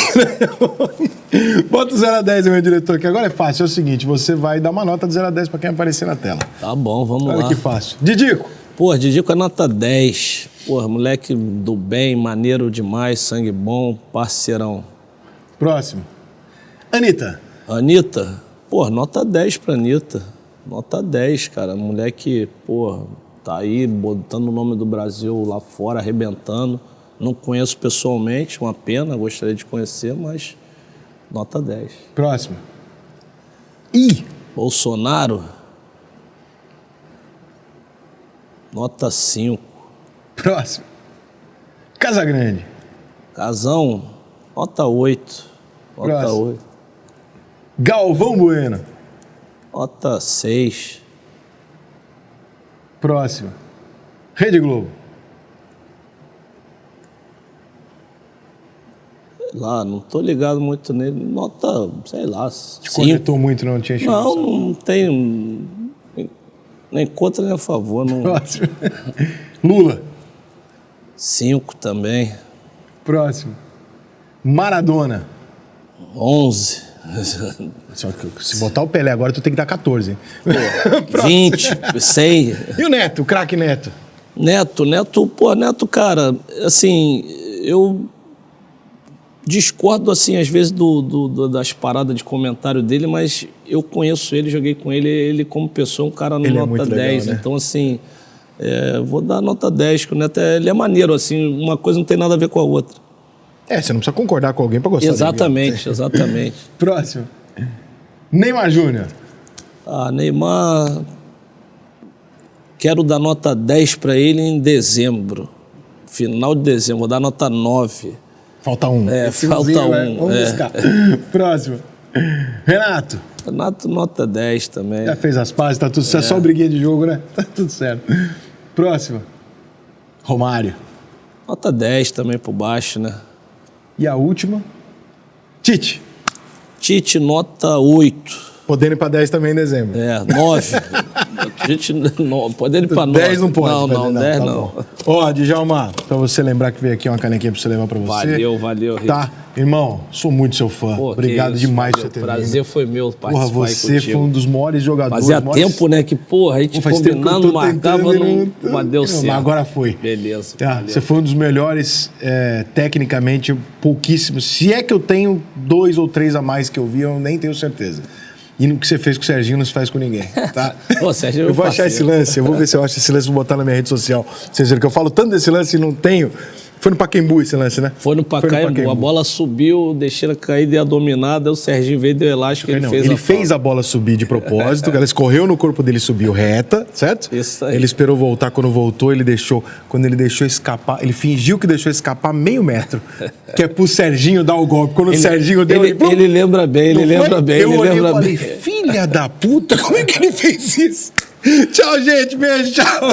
S1: Bota o 0 a 10 aí, meu diretor, que agora é fácil. É o seguinte, você vai dar uma nota de 0 a 10 pra quem aparecer na tela.
S2: Tá bom, vamos lá.
S1: Olha que fácil. Didico.
S2: Pô, Didico é nota 10. Pô, moleque do bem, maneiro demais, sangue bom, parceirão.
S1: Próximo. Anitta.
S2: Anitta? Pô, nota 10 pra Anitta. Nota 10, cara. Moleque, pô, tá aí botando o nome do Brasil lá fora, arrebentando. Não conheço pessoalmente, uma pena, gostaria de conhecer, mas nota 10.
S1: Próximo.
S2: Bolsonaro? Nota 5.
S1: Próximo. Casagrande.
S2: Casão, nota 8. Nota
S1: Próximo.
S2: 8.
S1: Galvão Bueno.
S2: Nota 6.
S1: Próximo. Rede Globo.
S2: Sei lá, não tô ligado muito nele. Nota, sei lá,
S1: Te
S2: 5.
S1: conectou muito, não tinha chance.
S2: Não tenho nem contra nem a favor.
S1: Próximo. Lula.
S2: 5 também.
S1: Próximo. Maradona.
S2: 11.
S1: Só que se botar o Pelé agora, tu tem que dar 14. Hein?
S2: Pô, 20, 100.
S1: E o Neto, o craque Neto?
S2: Neto, cara, assim, eu discordo, assim, às vezes das paradas de comentário dele, mas eu conheço ele, joguei com ele como pessoa, um cara
S1: Ele é
S2: nota
S1: muito
S2: 10.
S1: legal, né?
S2: Então, assim, vou dar nota 10, que o Neto ele é maneiro, assim, uma coisa não tem nada a ver com a outra.
S1: Você não precisa concordar com alguém pra gostar
S2: Exatamente,
S1: dele.
S2: exatamente.
S1: Próximo. Neymar Júnior.
S2: Neymar, quero dar nota 10 para ele em dezembro. Final de dezembro, vou dar nota 9.
S1: Falta um.
S2: Esse falta um.
S1: Vamos buscar. Próximo. Renato.
S2: Renato, nota 10 também.
S1: Já fez as pazes, tá tudo certo. Só briguinha de jogo, né? Tá tudo certo. Próximo. Romário.
S2: Nota 10 também por baixo, né?
S1: E a última. Tite.
S2: Tite, nota 8.
S1: Podendo ir pra 10 também em dezembro.
S2: 9. Tite, podendo ir pra 9.
S1: 10 não pode.
S2: Não, 10
S1: tá
S2: não.
S1: bom. Ó, Djalma, pra você lembrar que veio aqui uma canequinha pra você levar pra você.
S2: Valeu, Rico.
S1: Tá, irmão, sou muito seu fã.
S2: Pô,
S1: obrigado
S2: isso,
S1: demais por
S2: valeu.
S1: você ter
S2: Prazer
S1: vindo.
S2: foi meu participar
S1: Porra,
S2: aí
S1: você
S2: contigo.
S1: foi um dos maiores jogadores.
S2: Fazia tempo, né, que porra, a gente
S1: Faz tempo que eu
S2: combinando,
S1: tô
S2: marcava,
S1: tentando,
S2: mas deu certo.
S1: Mas agora foi.
S2: Beleza,
S1: Tá,
S2: valeu.
S1: você foi um dos melhores, tecnicamente, pouquíssimos. Se é que eu tenho 2 ou 3 a mais que eu vi, eu nem tenho certeza. E no que você fez com o Serginho, não se faz com ninguém, tá?
S2: Ô, Serginho,
S1: eu vou achar
S2: parceiro.
S1: esse lance, eu vou ver se eu acho esse lance, vou botar na minha rede social. Vocês viram que eu falo tanto desse lance e não tenho. Foi no Pacaembu esse lance, né?
S2: Foi no Pacaembu, a bola subiu, deixei ela cair, deu a dominada, o Serginho veio, deu elástico, ele fez
S1: ele
S2: a
S1: fez
S2: falta.
S1: a bola subir de propósito, ela escorreu no corpo dele e subiu reta, certo?
S2: Isso aí.
S1: Ele esperou voltar, quando voltou, ele deixou. Quando ele deixou escapar, ele fingiu que deixou escapar meio metro, que é pro Serginho dar o golpe. Quando o Serginho deu,
S2: ele lembra bem, ele lembra bem,
S1: eu
S2: ele
S1: olhei
S2: lembra
S1: e falei,
S2: bem.
S1: filha da puta, como é que ele fez isso? Tchau, gente, beijo, tchau.